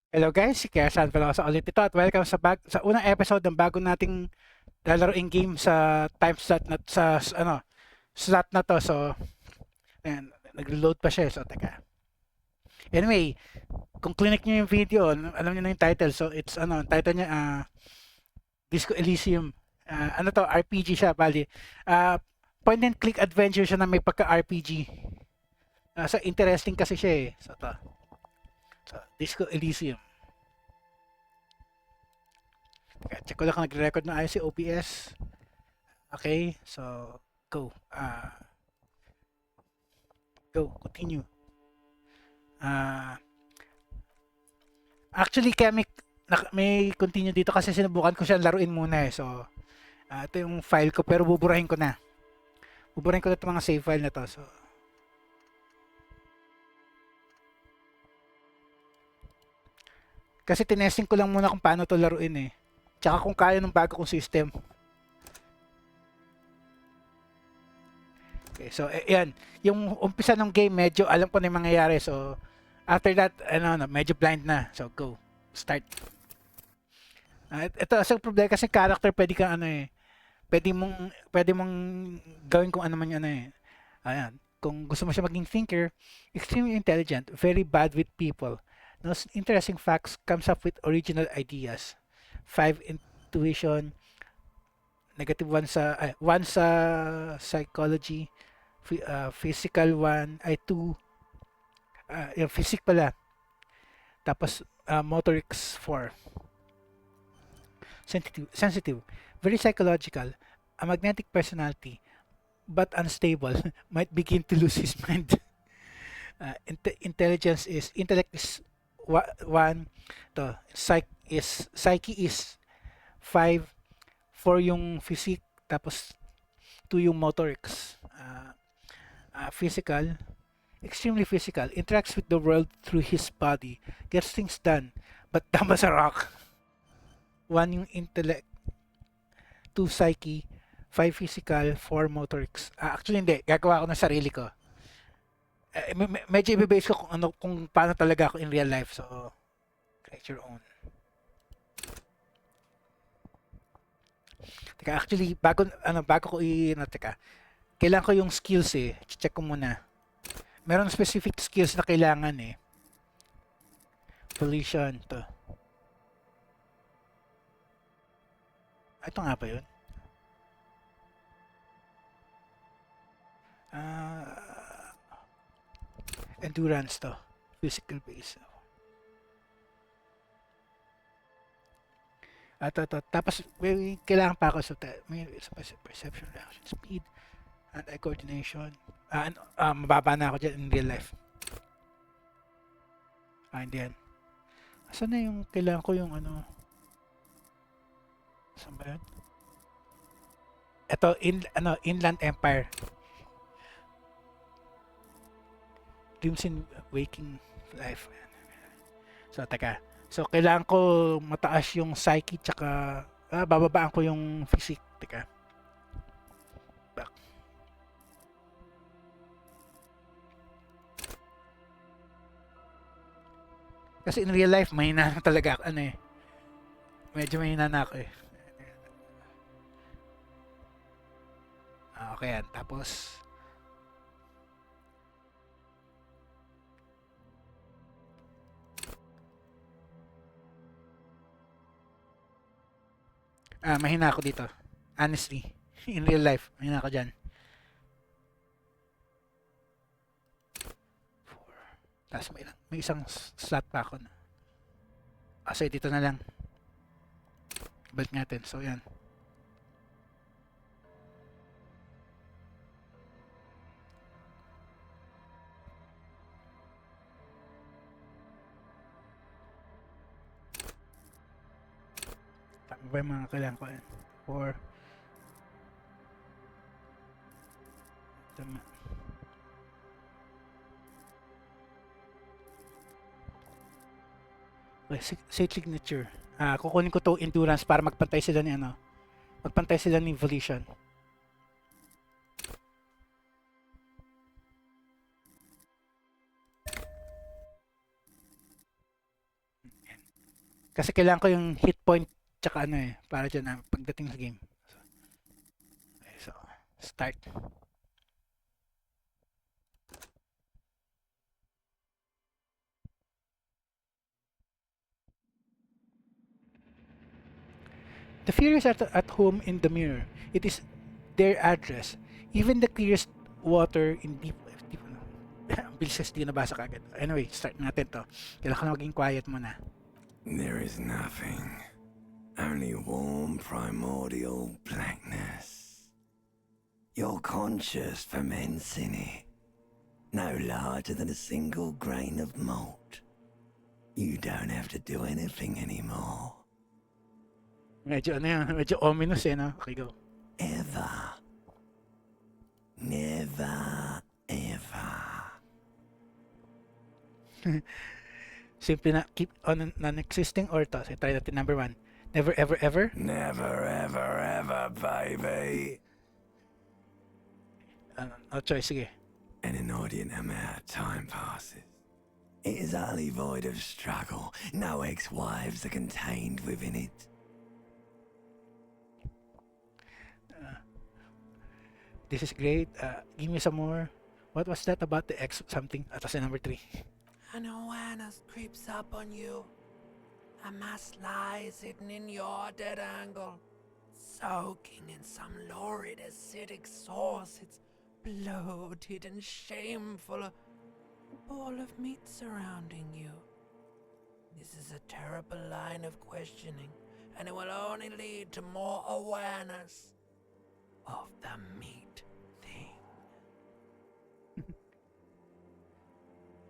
Hello guys, si Kaya San sa ulit ito at welcome sa unang episode ng bago nating lalaroing game sa time slot na slot na to. So, ayan, nag-reload pa siya. So, teka. Anyway, kung clinic niyo yung video, alam niyo na yung title. So, title niya Disco Elysium. Ano to, RPG siya, bali. Uh, Point and click adventure siya na may pagka-RPG. So, interesting kasi siya eh. So, Disco Elysium. Teka, check ko lang kung nagre-record na ayos si OBS. Okay, so go. Go, continue. Uh, Actually, kaya may continue dito kasi sinubukan ko siya laruin muna eh. So, ito yung file ko pero buburahin ko na. Buburahin ko na itong mga save file na to. So, kasi tinesting ko lang muna kung paano to laruin eh. Tsaka kung kaya ng bago kong system. Okay, so yan. Yung umpisa ng game, medyo alam ko na yung mangyayari. So, after that, medyo blind na. So, go. Start. Ito, sa problema kasi character, pwede mong gawin kung ano man yun eh. Ayan. Kung gusto mo siya maging thinker, extremely intelligent, very bad with people. No interesting facts, comes up with original ideas. 5 intuition, negative 1 sa psychology, physical 1, ay 2, yung physics pala. Tapos motorics 4. Sensitive, very psychological, a magnetic personality, but unstable, might begin to lose his mind. Intellect is 1, to psyche is 5, 4 yung physique, tapos 2 yung motorics. Physical, extremely physical, interacts with the world through his body, gets things done, but dumb as a rock. 1 yung intellect, 2 psyche, 5 physical, 4 motorics. Actually hindi, gagawa ko ng sarili ko. Medyo i-base ko kung paano talaga ako in real life. So, create your own. Teka, actually, bago ko teka, kailangan ko yung skills eh. Check ko muna. Meron specific skills na kailangan eh. Collision, to. Ito nga ba yun? Endurance to. Physical base. Ito. Tapos, kailangan pa ako may perception, reaction, speed, and eye coordination. Mababa na ako dyan in real life. Hindi yan. Asan na yung kailangan ko yung saan ba yun? Ito, Inland Empire. Dreams in Waking Life. So, teka. So, kailangan ko mataas yung psyche tsaka bababaan ko yung physique. Teka. Back. Kasi in real life, mahina na talaga ako. Medyo mahina na ako eh. Okay yan. Tapos, mahina ako dito. Honestly. In real life, mahina ako dyan. 4. Tapos may isang slot pa ako na. Kasi dito na lang. Balik natin. So, yan. Tama ba yung mga kailangan ko yan? 4. Tama. Okay, save signature. Kukunin ko to endurance para magpantay sila ni Magpantay sila ni volition. Kasi kailangan ko yung hit point tsaka ano eh, para dyan pagdating sa game. Okay, so, start. The furious are at home in the mirror. It is their address. Even the clearest water in deep bilis di nabasa kagad. Anyway, start natin to. Kailangan ko na maging quiet muna. There is nothing. Only warm primordial blackness. Your conscious ferments in it. No larger than a single grain of malt. You don't have to do anything anymore. Medyo ano yan, medyo ominous eh, no? Okay, go. Ever. Never, ever. Simple na, keep on non-existing or to. So, try natin number 1. Never, ever, ever. Never, ever, ever, baby. No choice, sige. An inordinate amount of time passes. It is utterly void of struggle. No ex-wives are contained within it. This is great. Give me some more. What was that about the X something? Tapos number 3. An awareness creeps up on you. A mass lies hidden in your dead angle, soaking in some lurid acidic sauce. It's bloated and shameful, a ball of meat surrounding you. This is a terrible line of questioning, and it will only lead to more awareness of the meat thing.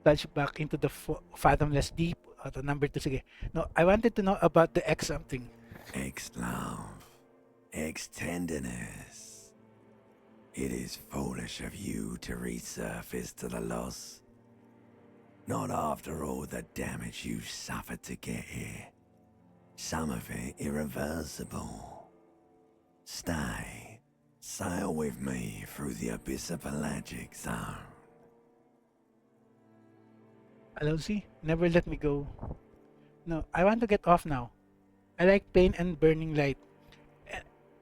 Plunge back into the fathomless deep. The number 2, sige. No, I wanted to know about the X something. Ex-love. Ex-tenderness. It is foolish of you to resurface to the loss. Not after all the damage you've suffered to get here. Some of it irreversible. Stay. Sail with me through the abyss of pelagic zone. Alosi, never let me go. No, I want to get off now. I like pain and burning light.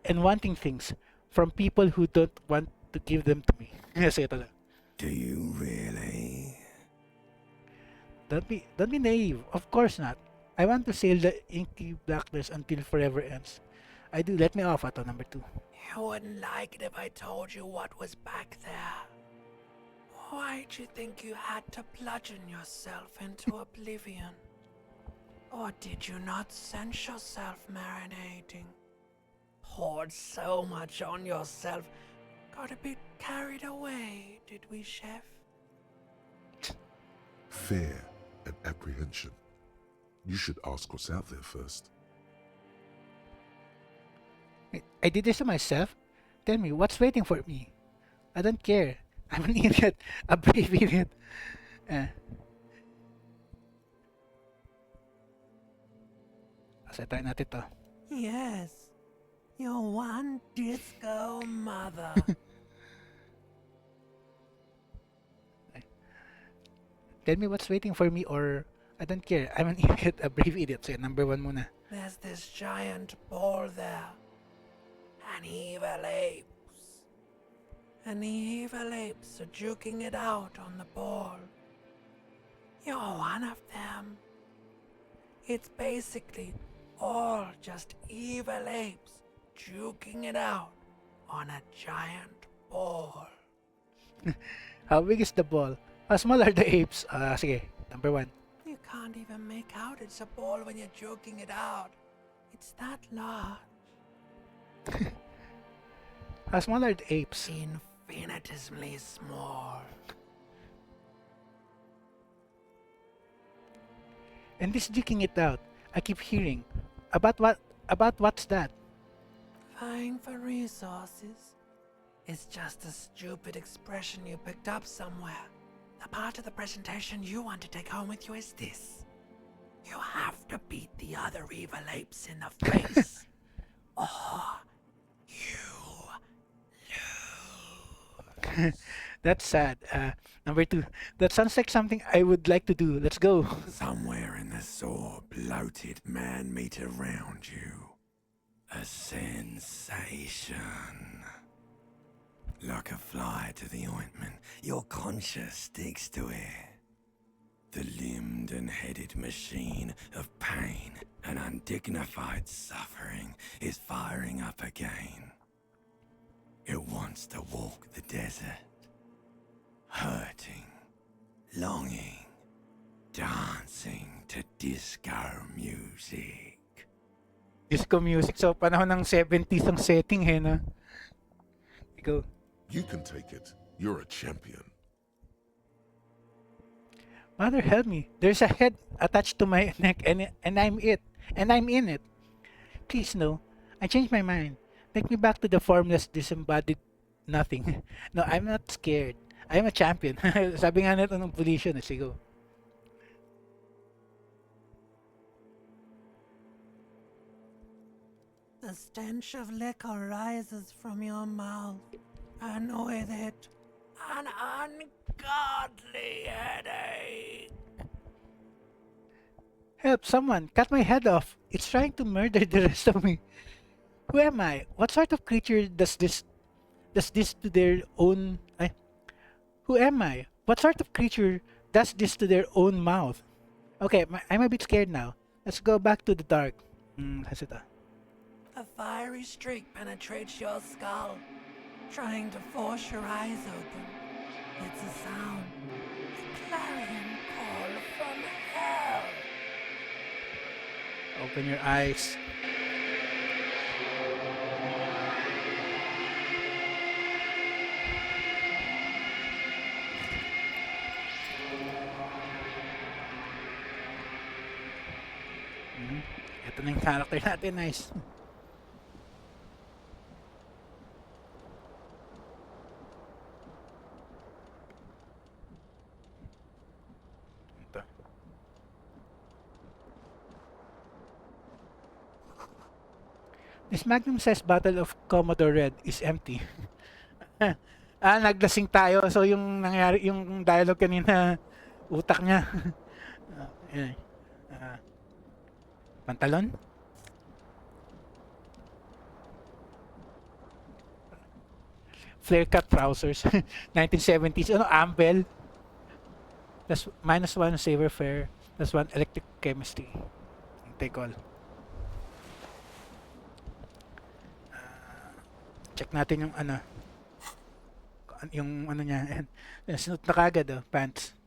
And wanting things from people who don't want to give them to me. Sige talaga. Do you really? Don't be naive. Of course not. I want to sail the inky blackness until forever ends. I do. Let me off at number 2. You wouldn't like it if I told you what was back there. Why'd you think you had to bludgeon yourself into oblivion? Or did you not sense yourself marinating? Poured so much on yourself, got a bit carried away, did we, Chef? Fear and apprehension. You should ask what's out there first. I did this to myself? Tell me, what's waiting for me? I don't care. I'm an idiot. A brave idiot. Try natin to. Yes, your one disco mother. Tell me what's waiting for me or I don't care. I'm an idiot. A brave idiot. So, number 1 muna. There's this giant ball there. An evil apes. And the evil apes are juking it out on the ball. You're one of them. It's basically all just evil apes juking it out on a giant ball. How big is the ball? How small are the apes? Sige. Number 1. You can't even make out it's a ball when you're joking it out. It's that large. How small are the apes? Infinitesimally small. And this jigging it out, I keep hearing. About what? About what's that? Vying for resources. It's just a stupid expression you picked up somewhere. The part of the presentation you want to take home with you is this. You have to beat the other evil apes in the face. Or you lose. That's sad. Number 2. That sounds like something I would like to do. Let's go. Somewhere in the sore, bloated man meat around you. A sensation. Like a fly to the ointment, your conscience sticks to it. The limbed and headed machine of pain and undignified suffering is firing up again. It wants to walk the desert, hurting, longing, dancing to disco music. Disco music. So, panahon ng 70s ang setting, no? Go. You can take it. You're a champion. Mother help me. There's a head attached to my neck and I'm it. And I'm in it. Please no. I changed my mind. Take me back to the formless disembodied nothing. No, I'm not scared. I'm a champion. Sabi nga nito ng position. Sige. The stench of liquor rises from your mouth, and with it, an ungodly headache. Help someone. Cut my head off. It's trying to murder the rest of me. Who am I? What sort of creature does this to their own Who am I? What sort of creature does this to their own mouth? Okay, I'm a bit scared now. Let's go back to the dark. Hasita. A fiery streak penetrates your skull, trying to force your eyes open. It's a sound, a clarion call from hell. Open your eyes. Ito na yung character natin. Nice. Ito. This Magnum says Battle of Commodore Red is empty. Naglasing tayo. So yung nangyari, yung dialogue kanina, utak niya. Yan. Pantalon? Flare cut trousers. 1970s. Ano? Amble. Plus -1 saver fare. +1 electric chemistry. Take all. Check natin yung ano. Yung ano niya. Ayan. Sinut na kagad, oh. Pants.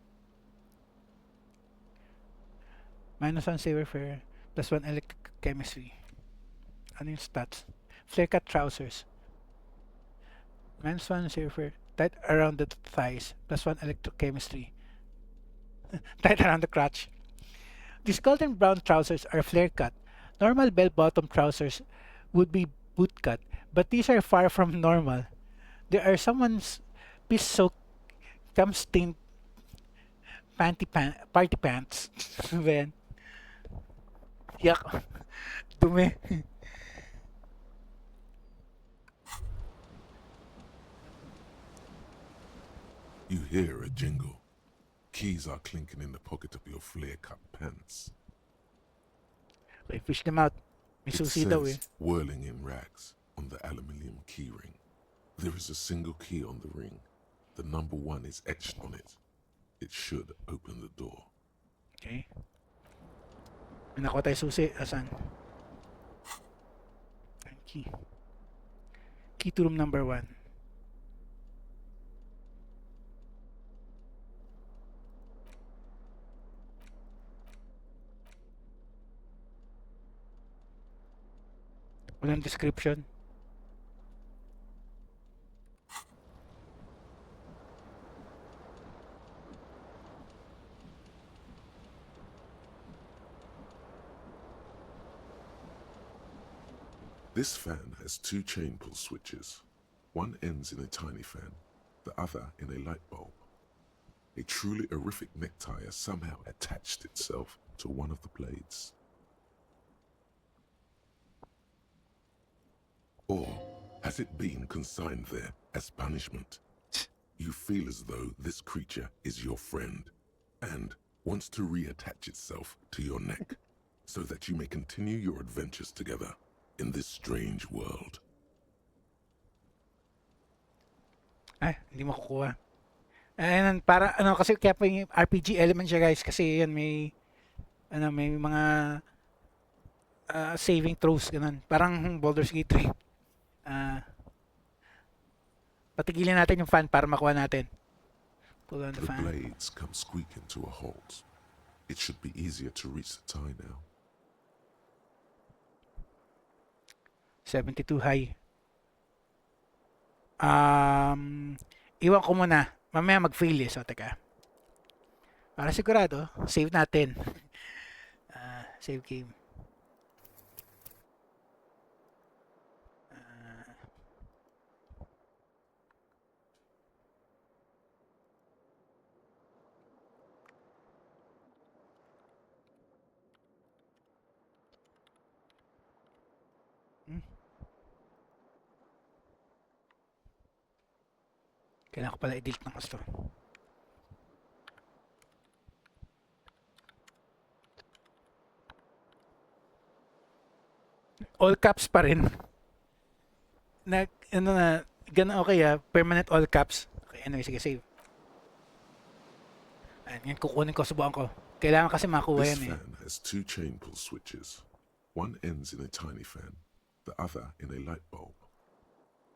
-1 saver fare. +1 electric chemistry. Ano yung stats? Flare cut trousers. -1 saver fare. Tight around the thighs. +1 electric chemistry. Tight around the crotch. These golden brown trousers are flare cut. Normal bell-bottom trousers would be boot cut, but these are far from normal. There are someone's piss-soaked, cum-stained party pants. Ben. Yak. Dumi. You hear a jingle. Keys are clinking in the pocket of your flare-cut pants. Okay, fish them out. May It susi daw eh. says, whirling in rags, on the aluminium key ring. There is a single key on the ring. The number 1 is etched on it. It should open the door. Okay. May nakuha tayo susi. Asan? Key. Key to room number 1. Walang description. This fan has 2 chain pull switches. One ends in a tiny fan, the other in a light bulb. A truly horrific necktie has somehow attached itself to one of the blades. Or has it been consigned there as punishment? You feel as though this creature is your friend and wants to reattach itself to your neck so that you may continue your adventures together in this strange world. Ay, hindi mo kukuha. Ayun, para ano kasi kaya pa yung RPG element siya guys kasi yan may ano may mga saving throws ganun. Parang Baldur's Gate 3. Ah, patigilin natin yung fan para makuha natin. Pull on the The fan. blades come squeaking to a halt. It should be easier to reach the tie now. 72 high. Iwan ko muna. Mamaya mag-fail eh. So, teka. Para sigurado, save natin. Save game. Kailangan ko pala i-delete ng gusto. All caps pa rin. Ano na, ganun okay permanent all caps. Okay, anyway, sige, save. Ayan, yan kukunin ko, subukan ko. Kailangan kasi makuha This yan eh. fan has two chain pull switches. One ends in a tiny fan, the other in a light bulb.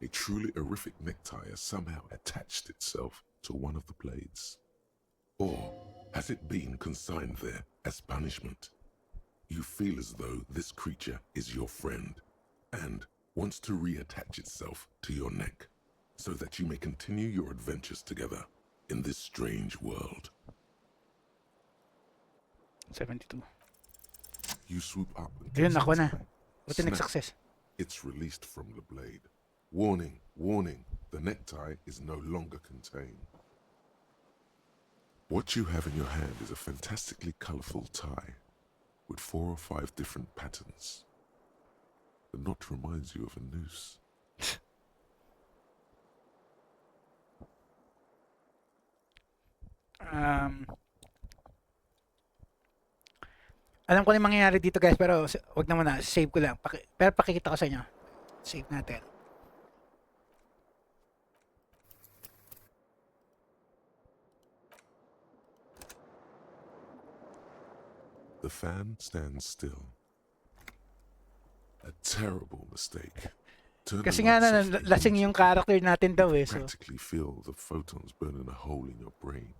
A truly horrific necktie has somehow attached itself to one of the blades. Or has it been consigned there as punishment? You feel as though this creature is your friend and wants to reattach itself to your neck so that you may continue your adventures together in this strange world. 72. You swoop up and Ayun, catch ako its na. hand. Buti Snap. nag-success. It's released from the blade. Warning, warning, the necktie is no longer contained. What you have in your hand is a fantastically colorful tie with 4 or 5 different patterns. The knot reminds you of a noose. Alam ko na yung mangyayari dito guys, pero wag na muna, save ko lang. Pero pakikita ko sa inyo. Save natin. The fan stands still. A terrible mistake. Turn Kasi the nga lights na, off lasing yung immediately. character natin daw eh. So, Practically feel the photons burning a hole in your brain.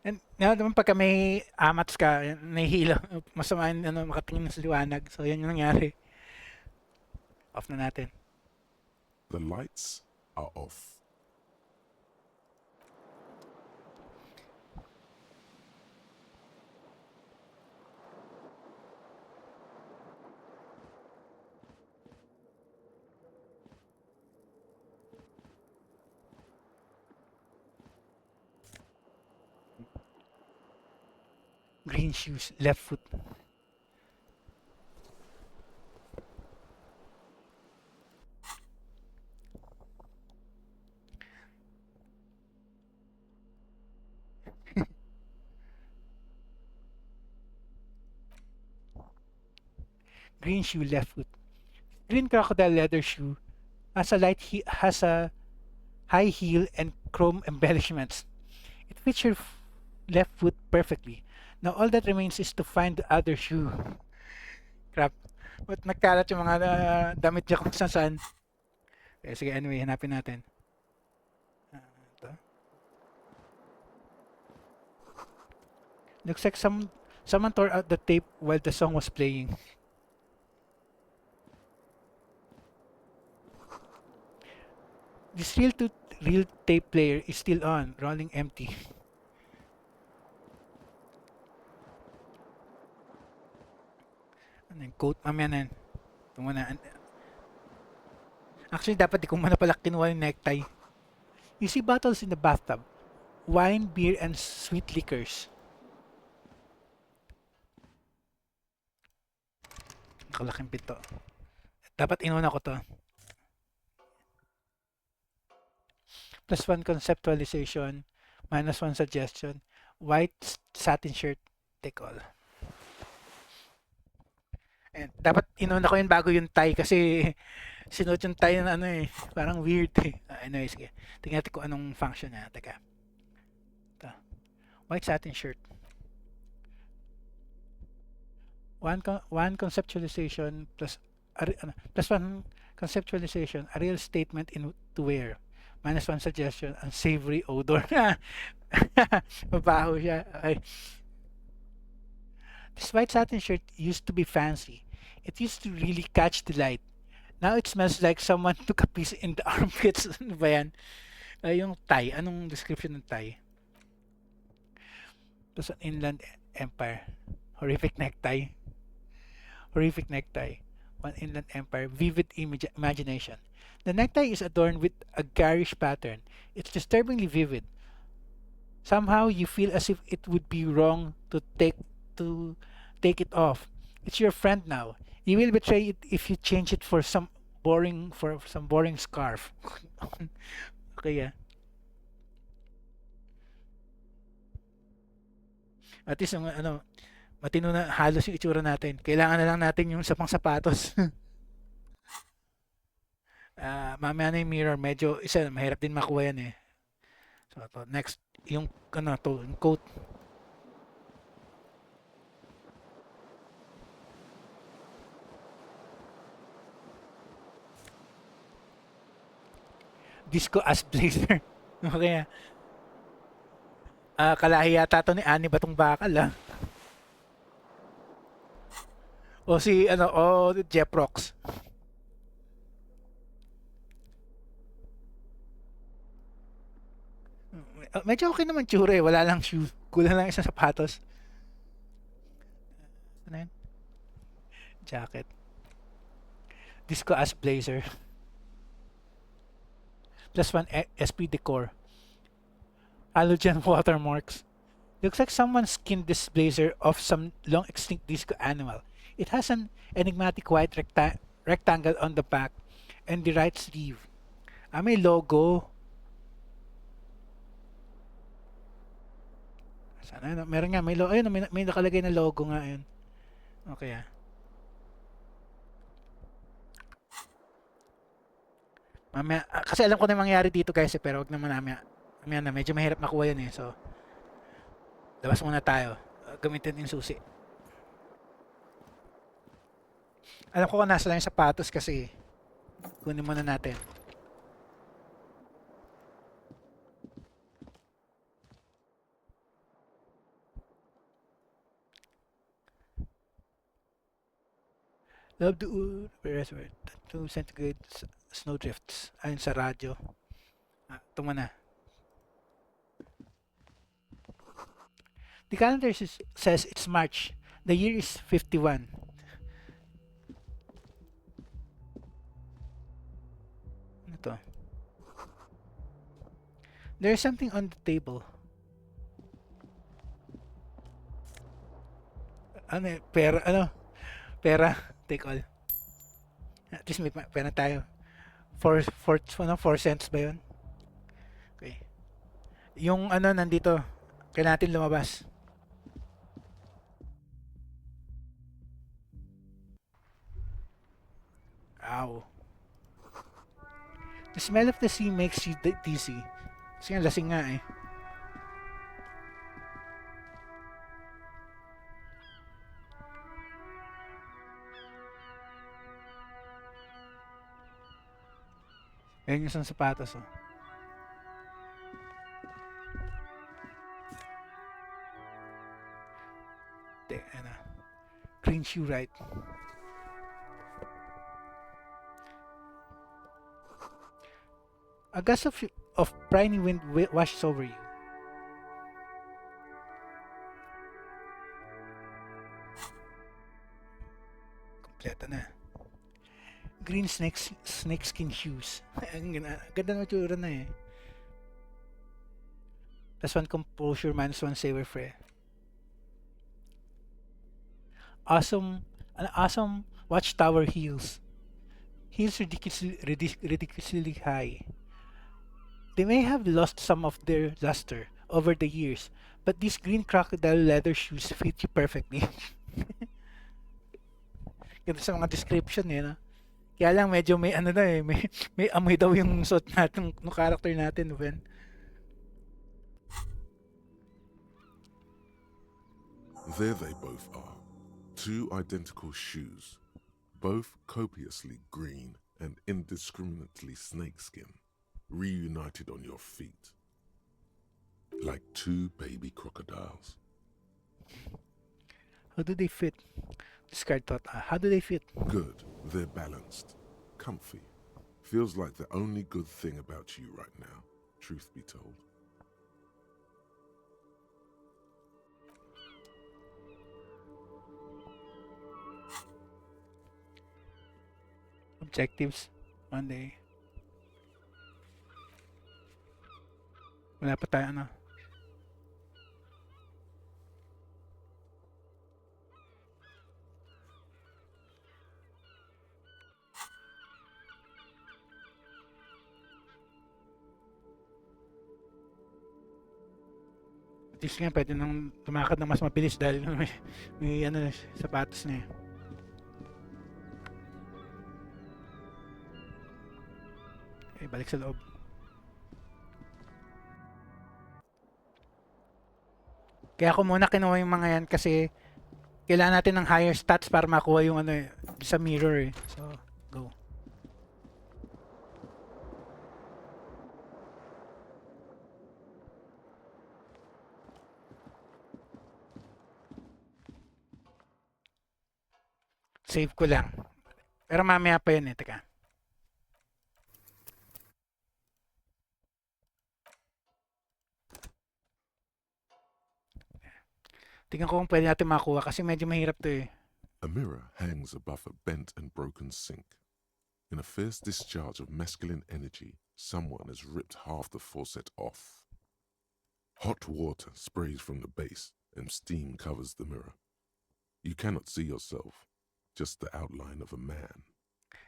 and naman pagka may amats ka, nahihilo, masama yung makatingin sa liwanag. So, yan yung nangyari. Off na natin. The lights are off. Green shoes, left foot. Green shoe, left foot. Green crocodile leather shoe has a high heel and chrome embellishments. It fits your left foot perfectly. Now all that remains is to find the other shoe. Crap. Ba't nagkalat yung mga damit niya kung saan? Okay, sige, anyway, hanapin natin. Ito. Looks like someone tore out the tape while the song was playing. This real tape player is still on, rolling empty. Ano yung quote? Mamaya na yan. Ito muna. Actually, dapat di ko muna pala kinuha yung necktie. You see bottles in the bathtub. Wine, beer, and sweet liquors. Nakalaking pito. Dapat inuna ko to. +1 conceptualization, -1 suggestion, white satin shirt, take all. And dapat inuna ko yun bago yung tie kasi sinuot yung tie na ano eh, parang weird eh. Anyway, sige. Tingnan natin kung anong function niya. Teka. Ito. White satin shirt. One conceptualization +1 conceptualization, a real statement in to wear. -1 suggestion, unsavory odor. Mabaho siya. Okay. This white satin shirt used to be fancy. It used to really catch the light. Now it smells like someone took a piece in the armpits. Ano ba yan? Yung tie. Anong description ng tie? Tapos an inland empire. Horrific necktie. Horrific necktie. One inland empire. Vivid imagination. The necktie is adorned with a garish pattern. It's disturbingly vivid. Somehow you feel as if it would be wrong to take it off. It's your friend now. You will betray it if you change it for some boring scarf. Okay, yeah. At least ano, matino na halos yung itsura natin. Kailangan na lang natin yung sa pang sapatos. Mamaya na yung mirror, medyo mahirap din makuha yan eh. So, to, next, yung yung coat. Disco as blazer. Okay. Kalahi yata to ni Ani Batong Bakal ah. O si Jeff Rocks. Medyo okay naman tsura eh. Wala lang shoes. Kulang lang isang sapatos. Ano yun? Jacket. Disco as blazer. +1 SP decor. Halogen watermarks. Looks like someone skinned this blazer off some long extinct disco animal. It has an enigmatic white rectangle on the back and the right sleeve. May logo. Sana meron nga may logo. Ayun, may nakalagay na logo nga ayun. Okay ah. Mamaya, kasi alam ko na mangyari dito guys pero wag naman mamaya na medyo mahirap makuha yan eh. So labas muna tayo. Gamitin yung susi. Alam ko kung nasa lang yung sapatos kasi kunin muna natin. Love the wood. Where's 2 centigrade snowdrifts. Ayun sa radyo. Ito muna. The calendar says it's March. The year is 51. Ano to? There's something on the table. Pera. Take all. At least may pera tayo. 4 cents ba yun? Okay. Yung nandito. Kailangan natin lumabas. Ow. The smell of the sea makes you dizzy. Kasi nga lasing nga eh. Ayan yung isang sapatos oh. Green shoe right. A gust of briny wind washes over you. Kompleto na. Green snakeskin shoes. Ang ganda ng itsura na eh. +1 composure, -1 saver free. Awesome watchtower heels. He's ridiculously high. They may have lost some of their luster over the years, but these green crocodile leather shoes fit you perfectly. Ganda sa mga description eh, no? Kaya lang medyo may ano na eh, may amoy daw yung suot natin, ng character natin, Ben. There they both are. Two identical shoes, both copiously green and indiscriminately snakeskin, reunited on your feet. Like two baby crocodiles. How do they fit? Discard thought. How do they fit? Good, they're balanced, comfy. Feels like the only good thing about you right now, truth be told. Objectives. Monday. Wala pa tayo ano. At least nga pwede nang tumakad na mas mabilis dahil may ano, sapatos na eh. Okay, balik sa loob. Kaya ako muna kinuha yung mga yan kasi kailangan natin ng higher stats para makuha yung ano eh, sa mirror eh. So, go. Save ko lang. Pero mamaya pa yun eh, teka. Tingnan ko kung pwede natin makuha kasi medyo mahirap to eh. A mirror hangs above a bent and broken sink. In a fierce discharge of masculine energy, someone has ripped half the faucet off. Hot water sprays from the base and steam covers the mirror. You cannot see yourself, just the outline of a man.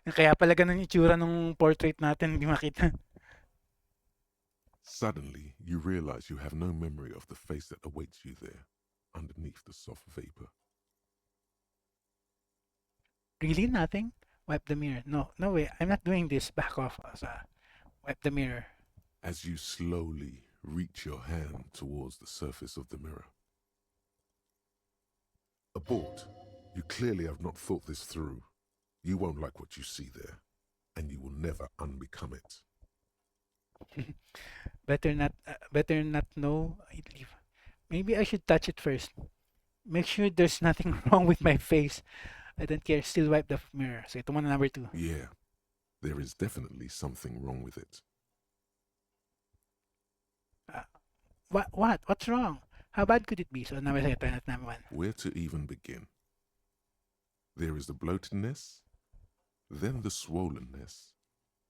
Kaya pala ganun yung itsura nung portrait natin, hindi makita. Suddenly, you realize you have no memory of the face that awaits you there, underneath the soft vapor. Really? Nothing? Wipe the mirror. No, no way. I'm not doing this. Back off. Wipe the mirror. As you slowly reach your hand towards the surface of the mirror. Abort. You clearly have not thought this through. You won't like what you see there, and you will never unbecome it. Better not know. I leave. Maybe I should touch it first. Make sure there's nothing wrong with my face. I don't care. Still wipe the mirror. So ito muna number 2. Yeah, there is definitely something wrong with it. What? What's wrong? How bad could it be? So number 2, number 1. Where to even begin? There is the bloatedness, then the swollenness.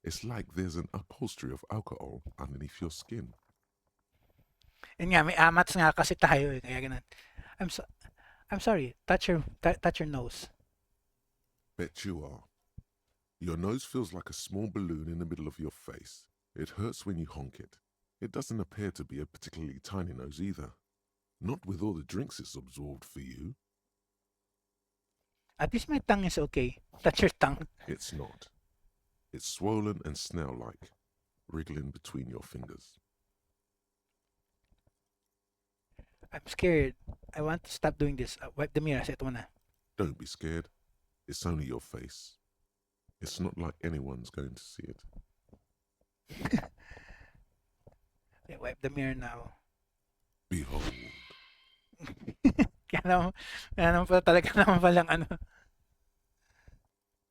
It's like there's an upholstery of alcohol underneath your skin. Yun nga, may amats nga kasi tayo eh. Kaya ganun. I'm sorry. Touch your nose. Bet you are. Your nose feels like a small balloon in the middle of your face. It hurts when you honk it. It doesn't appear to be a particularly tiny nose either. Not with all the drinks it's absorbed for you. At least my tongue is okay. Touch your tongue. It's not. It's swollen and snail-like, wriggling between your fingers. I'm scared. I want to stop doing this. Wipe the mirror. Ito muna. Don't be scared. It's only your face. It's not like anyone's going to see it. Okay, wipe the mirror now. Behold. Kaya naman pala talaga naman palang ano.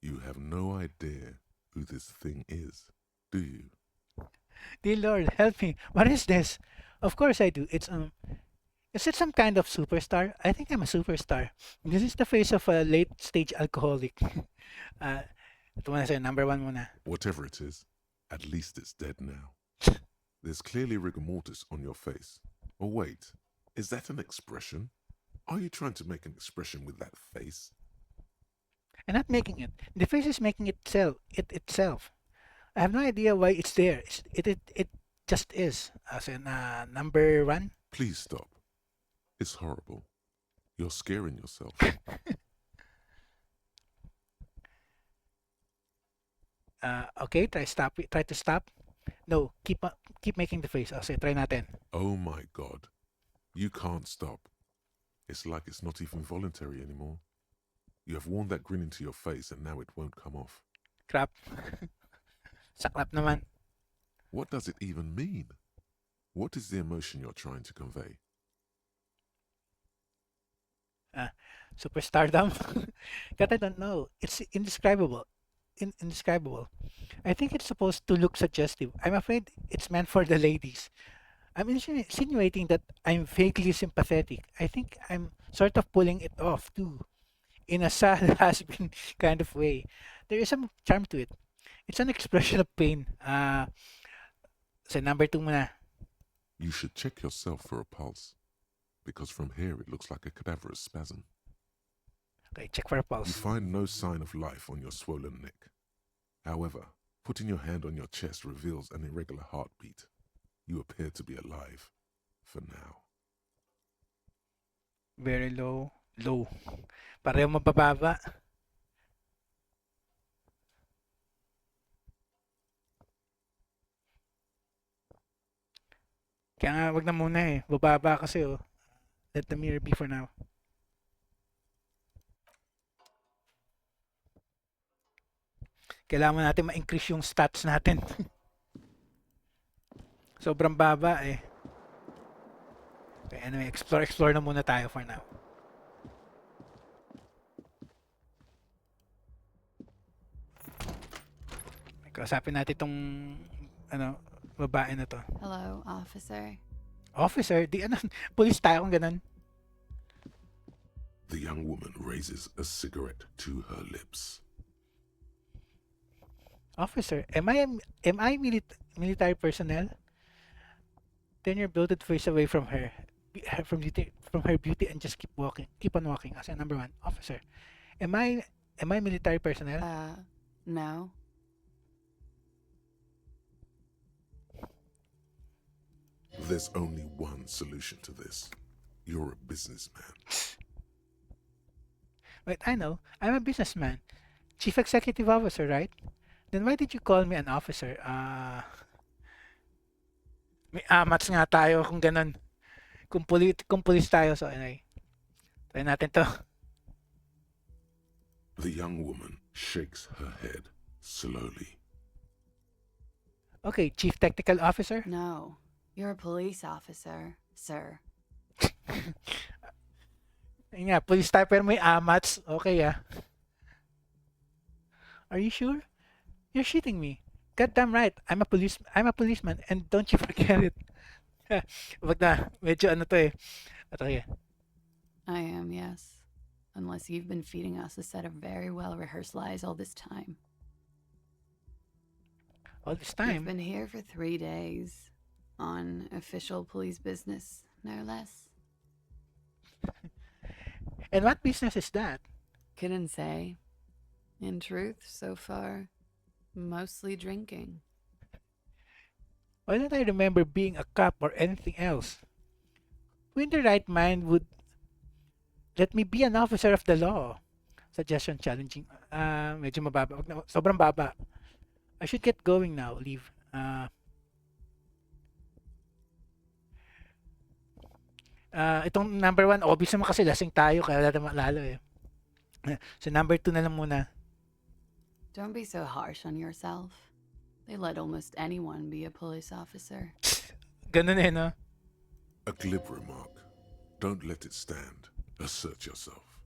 You have no idea who this thing is, do you? Dear Lord, help me. What is this? Of course I do. Is it some kind of superstar? I think I'm a superstar. This is the face of a late-stage alcoholic. Ito muna sa'yo, number 1 muna. Whatever it is, at least it's dead now. There's clearly rigor mortis on your face. Oh wait, is that an expression? Are you trying to make an expression with that face? I'm not making it. The face is making itself. I have no idea why it's there. It just is. As in, number one. Please stop. It's horrible. You're scaring yourself. Okay, try to stop. No, keep making the face. Say, try natin. Oh my god. You can't stop. It's like it's not even voluntary anymore. You have worn that grin into your face and now it won't come off. Crap. Saklap naman. What does it even mean? What is the emotion you're trying to convey? Superstardom. God, I don't know. It's indescribable. Indescribable. I think it's supposed to look suggestive. I'm afraid it's meant for the ladies. I'm insinuating that I'm vaguely sympathetic. I think I'm sort of pulling it off too, in a sad has-been kind of way. There is some charm to it. It's an expression of pain. Sa number two muna. You should check yourself for a pulse, because from here it looks like a cadaverous spasm. Okay, check for a You pulse. find no sign of life on your swollen neck. However, putting your hand on your chest reveals an irregular heartbeat. You appear to be alive, for now. Very low. Low. Pareho mabababa. Kaya nga, wag na muna eh. Bababa kasi oh. Let the mirror be for now. Kailangan natin ma-increase yung stats natin. Sobrang baba eh. Okay, anyway, explore na muna tayo for now. Kausapin natin itong babae na to. Hello, officer. Officer, di ano, police tayo kung ganun. The young woman raises a cigarette to her lips. Officer, am I military personnel? Turn your bloated face away from her, from her beauty, and just keep walking. Keep on walking. As number one, officer, am I military personnel? No. There's only one solution to this. You're a businessman. Wait, I know. I'm a businessman, chief executive officer, right? Then why did you call me an officer? May amats nga tayo kung ganun. Kung pulis tayo, so anyway. Try natin to. The young woman shakes her head slowly. Okay, chief technical officer. No. You're a police officer, sir. Ayun nga, police tayo pero may amats. Okay Are you sure? You're shitting me. Goddamn right. I'm a policeman and don't you forget it. Wag na. Medyo ano to eh. Okay. I am, yes. Unless you've been feeding us a set of very well rehearsed lies all this time. All this You've time. been here for 3 days. On official police business, no less. And what business is that? Couldn't say. In truth, so far, mostly drinking. Why don't I remember being a cop or anything else? Who in the right mind would let me be an officer of the law? Suggestion challenging. Medyo mababa. Wag na, sobrang baba. I should get going now. Leave. Itong number one, obvious naman kasi lasing tayo kaya lalo eh. So number two na lang muna. Don't be so harsh on yourself. They let almost anyone be a police officer. Ganun eh, no? A glib remark. Don't let it stand. Assert yourself.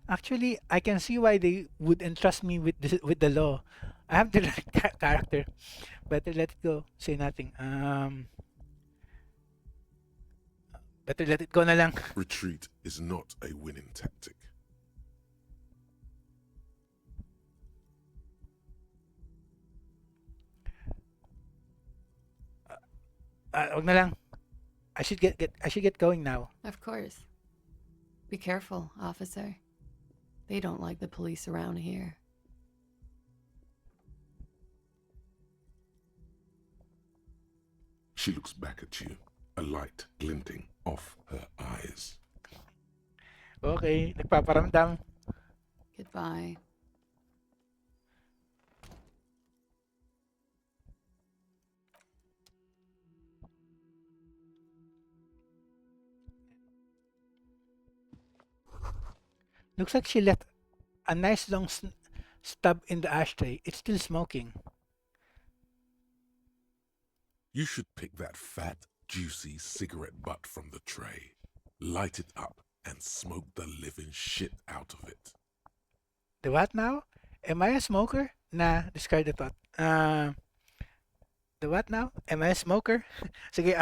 Actually, I can see why they would entrust me with the law. I have the right character. Better let it go. Say nothing. Better let it go na lang. Retreat is not a winning tactic. Wag na lang. I should get going now. Of course. Be careful, officer. They don't like the police around here. She looks back at you, a light glinting off her eyes. Okay, nagpaparamdam. Goodbye. Looks like she left a nice long stub in the ashtray. It's still smoking. You should pick that fat, juicy cigarette butt from the tray, light it up, and smoke the living shit out of it. The what now? Am I a smoker? Nah, discard the thought. The what now? Am I a smoker? Sige,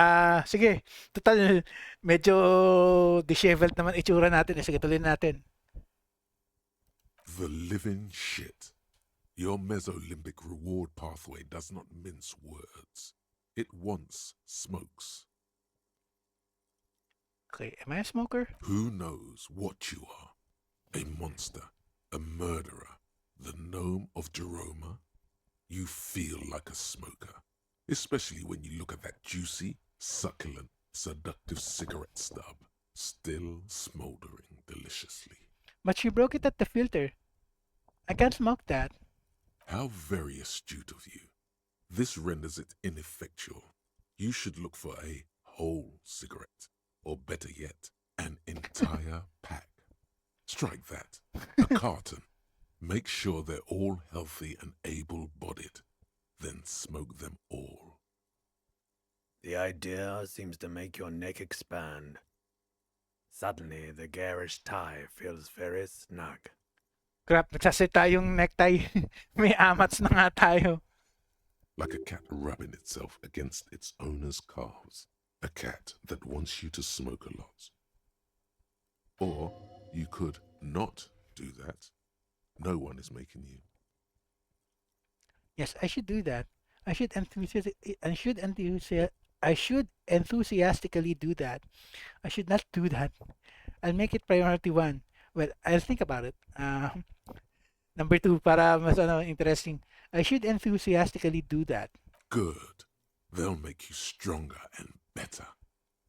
sige. Total, medyo disheveled naman itsura natin. Sige, tuloy natin. The living shit. Your mesolimbic reward pathway does not mince words. It wants smokes. Okay, am I a smoker? Who knows what you are? A monster, a murderer, the gnome of Jeroma? You feel like a smoker, especially when you look at that juicy, succulent, seductive cigarette stub, still smoldering deliciously. But she broke it at the filter. I can't smoke that. How very astute of you. This renders it ineffectual. You should look for a whole cigarette, or better yet, an entire pack. Strike that. A carton. Make sure they're all healthy and able-bodied. Then smoke them all. The idea seems to make your neck expand. Suddenly, the garish tie feels very snug. Crap, nagsasita yung necktie. May amats na nga tayo. Like a cat rubbing itself against its owner's calves. A cat that wants you to smoke a lot. Or you could not do that. No one is making you. Yes, I should do that. I should enthusiastically do that. I should not do that. I'll make it priority 1. Well, I'll think about it. Number 2, para mas interesting. I should enthusiastically do that. Good. They'll make you stronger and better.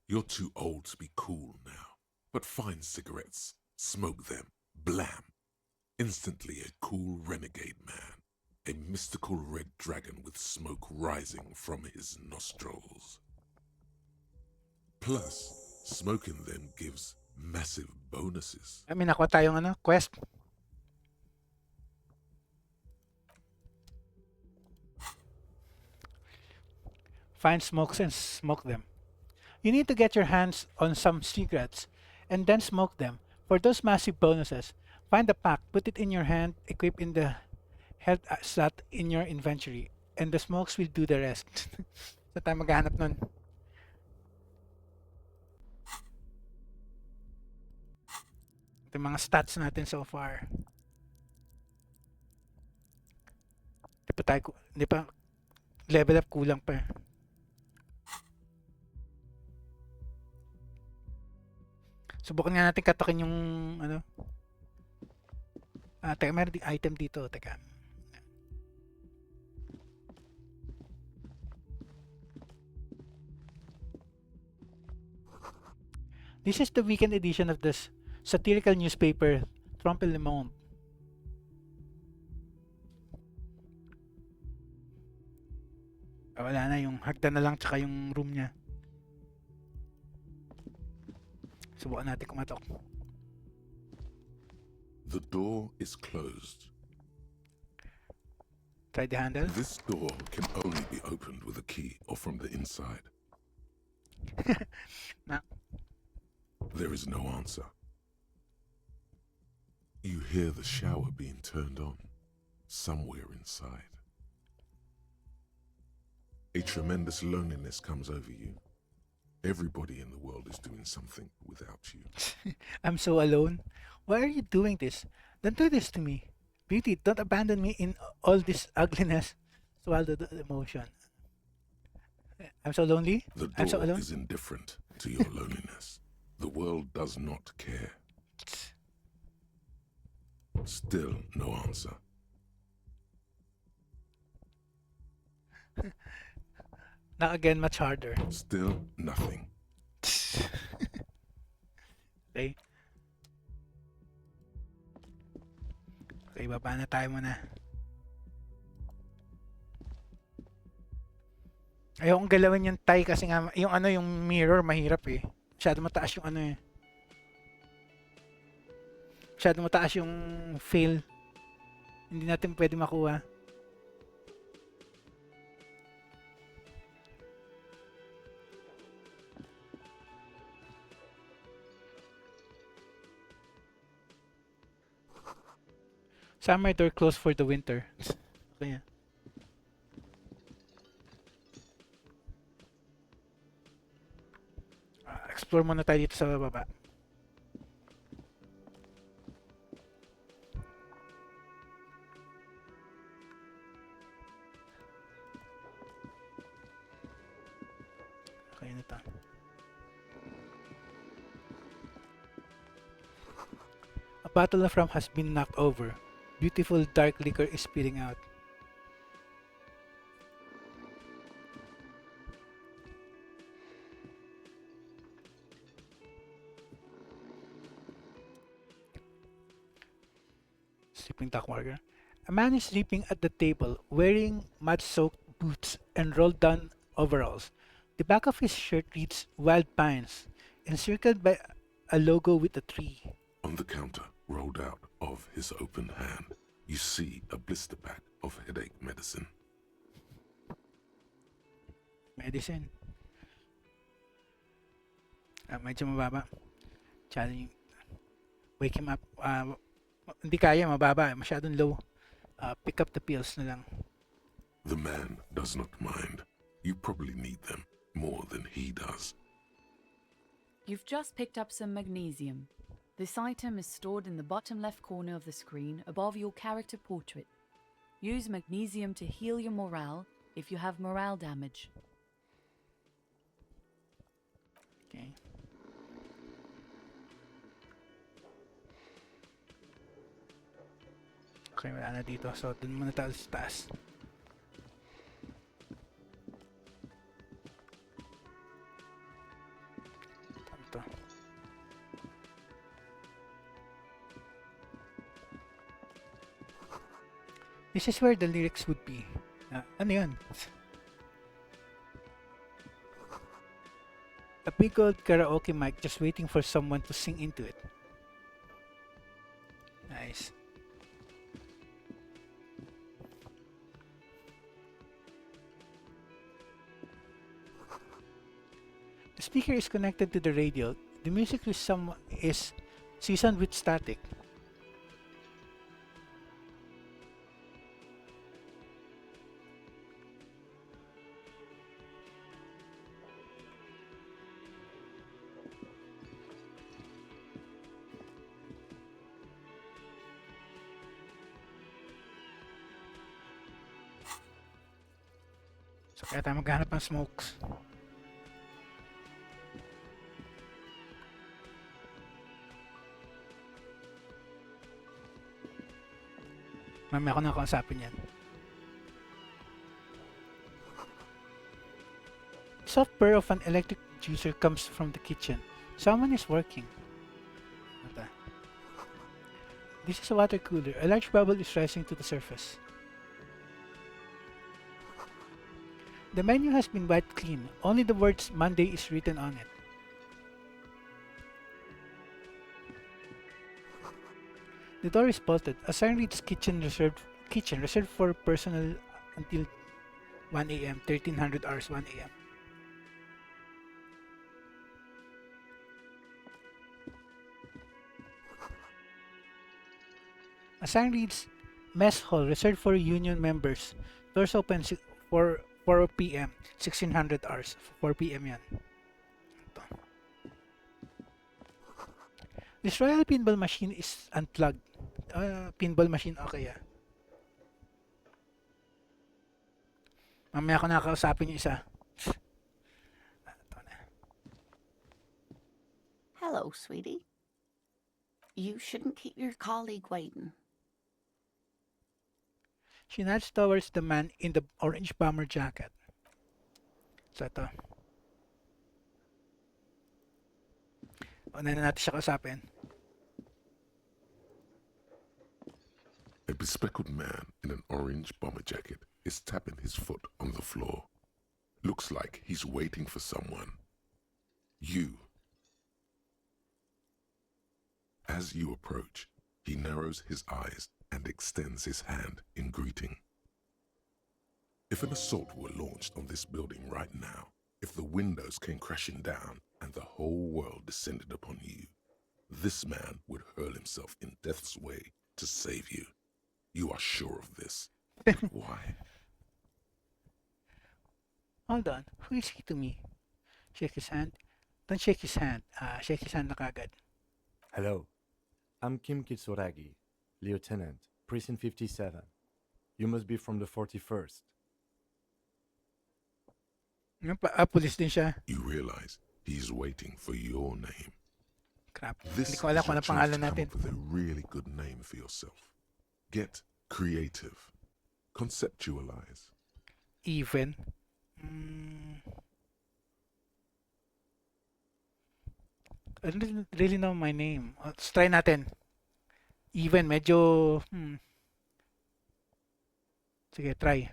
You're too old to be cool now. But find cigarettes, smoke them, blam. Instantly a cool renegade man. A mystical red dragon with smoke rising from his nostrils. Plus, smoking them gives massive bonuses. I mean, nakuha tayong quest. Find smokes and smoke them. You need to get your hands on some cigarettes and then smoke them. For those massive bonuses, find a pack, put it in your hand, equip in the health slot in your inventory, and the smokes will do the rest. Saan tayo maghahanap nun? Ito yung mga stats natin so far. Hindi pa level up, kulang pa. Subukan nga natin katokin yung teka, meron ding item dito. Teka. This is the weekend edition of this satirical newspaper, Trompe Le Monde. Wala na, yung hagdan na lang tsaka yung room niya. Subukan natin kumatok. The door is closed. Try the handle. This door can only be opened with a key or from the inside. Na. There is no answer. You hear the shower being turned on somewhere inside. A tremendous loneliness comes over you. Everybody in the world is doing something without you. I'm so alone. Why are you doing this? Don't do this to me. Beauty, don't abandon me in all this ugliness. Swallow the emotion. I'm so lonely. The I'm so door alone. is indifferent to your loneliness. The world does not care. Still no answer. Now again, much harder. Still nothing. Okay. Okay, baba na tayo muna. Ayokong galawin yung tie kasi nga, yung ano, yung mirror, mahirap eh. Masyado mataas yung ano eh. Masyado mataas yung fail. Hindi natin pwede makuha. Summer door closed for the winter. Kaya. Explore muna tayo dito sa baba. Okay na to. A bottle of rum has been knocked over. Beautiful dark liquor is spilling out. Sleeping dock worker. A man is sleeping at the table, wearing mud-soaked boots and rolled-down overalls. The back of his shirt reads Wild Pines, encircled by a logo with a tree. On the counter, rolled out of his open hand, you see a blister pack of headache medicine. Medicine. Medyo mababa. Challenge. Wake him up. Hindi kaya, mababa. Masyadong low. Pick up the pills na lang. The man does not mind. You probably need them more than he does. You've just picked up some magnesium. This item is stored in the bottom left corner of the screen above your character portrait. Use magnesium to heal your morale if you have morale damage. Okay. Okay, wala na dito. So, dun muna tayo sa taas. Ano to? This is where the lyrics would be. Ano yun? A big old karaoke mic just waiting for someone to sing into it. Nice. The speaker is connected to the radio. The music is seasoned with static. So kaya tayo maghanap ng smokes. Mamaya ako na kausapin yan. Soft purr of an electric juicer comes from the kitchen. Someone is working. Ata. This is a water cooler. A large bubble is rising to the surface. The menu has been wiped clean. Only the words Monday is written on it. The door is bolted. A sign reads kitchen reserved for personnel until 1 a.m. 1300 hours 1 a.m. A sign reads mess hall reserved for union members. Doors open for 4 p.m. 1600 hours 4 p.m. yan. Ito. This royal pinball machine is unplugged. Pinball machine, okay ah. Mamaya ko nakakausapin yung isa. Ito na. Hello, sweetie. You shouldn't keep your colleague waiting. She nods towards the man in the orange bomber jacket. So ito. Una na natin siya kausapin. A bespectacled man in an orange bomber jacket is tapping his foot on the floor. Looks like he's waiting for someone. You. As you approach, he narrows his eyes and extends his hand in greeting. If an assault were launched on this building right now, if the windows came crashing down and the whole world descended upon you, this man would hurl himself in death's way to save you. You are sure of this. But why? Hold on. Who is he to me? Shake his hand. Don't shake his hand. Shake his hand na kagad. Hello. I'm Kim Kitsuragi, Lieutenant, Precinct 57. You must be from the 41st. Police din siya. You realize he's waiting for your name. Crap. This Hindi is ko alam your kung ano chance pangalan to come natin. up with a really good name for yourself. Get creative. Conceptualize. Even. I don't really know my name. Let's try natin. Even, medyo... Sige, try.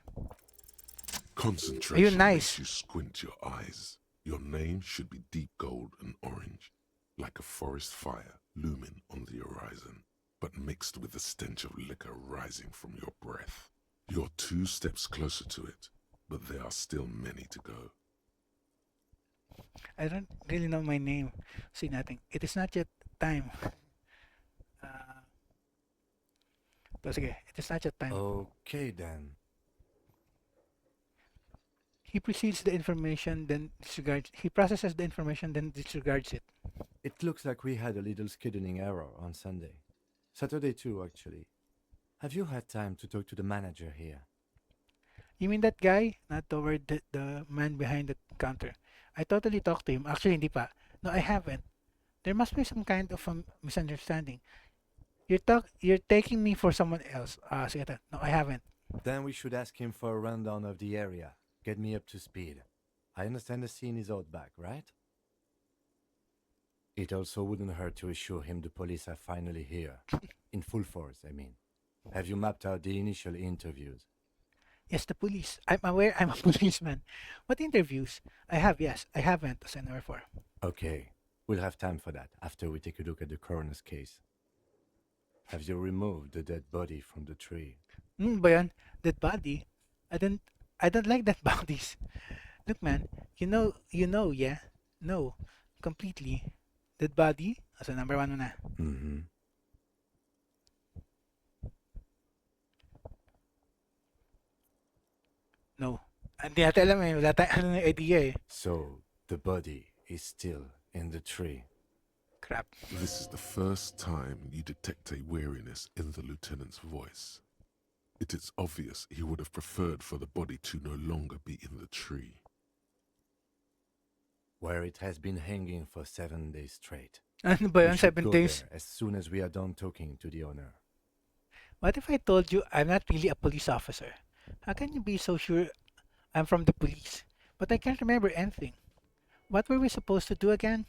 Concentration Ayun, nice. makes you squint your eyes. Your name should be deep gold and orange, like a forest fire looming on the horizon, but mixed with the stench of liquor rising from your breath. You're 2 steps closer to it, but there are still many to go. I don't really know my name. See natin. It is not yet time. Sige, it is not yet time. Okay then. He precedes the information, then disregards. He processes the information, then disregards it. It looks like we had a little scheduling error on Sunday. Saturday too, actually. Have you had time to talk to the manager here? You mean that guy? Not toward the man behind the counter. I totally talked to him. Actually, hindi pa. No, I haven't. There must be some kind of a misunderstanding. You're taking me for someone else. Sige ta. No, I haven't. Then we should ask him for a rundown of the area. Get me up to speed. I understand the scene is out back, right? It also wouldn't hurt to assure him the police are finally here. In full force, I mean. Have you mapped out the initial interviews? Yes, the police. I'm aware I'm a policeman. What interviews? I have, yes. I haven't, as I never for. Okay, we'll have time for that after we take a look at the coroner's case. Have you removed the dead body from the tree? Ba yun? Dead body? I don't like dead bodies. Look, man. You know, yeah? No. Completely. Dead body? So, number 1 muna. Mm-hmm. No. Hindi natin alam eh. Wala tayong idea eh. So, the body is still in the tree. Crap. This is the first time you detect a weariness in the lieutenant's voice. It is obvious he would have preferred for the body to no longer be in the tree. Where it has been hanging for 7 days straight. Ano ba We yun? should 7 go days? there as soon as we are done talking to the owner. What if I told you I'm not really a police officer? How can you be so sure I'm from the police? But I can't remember anything. What were we supposed to do again?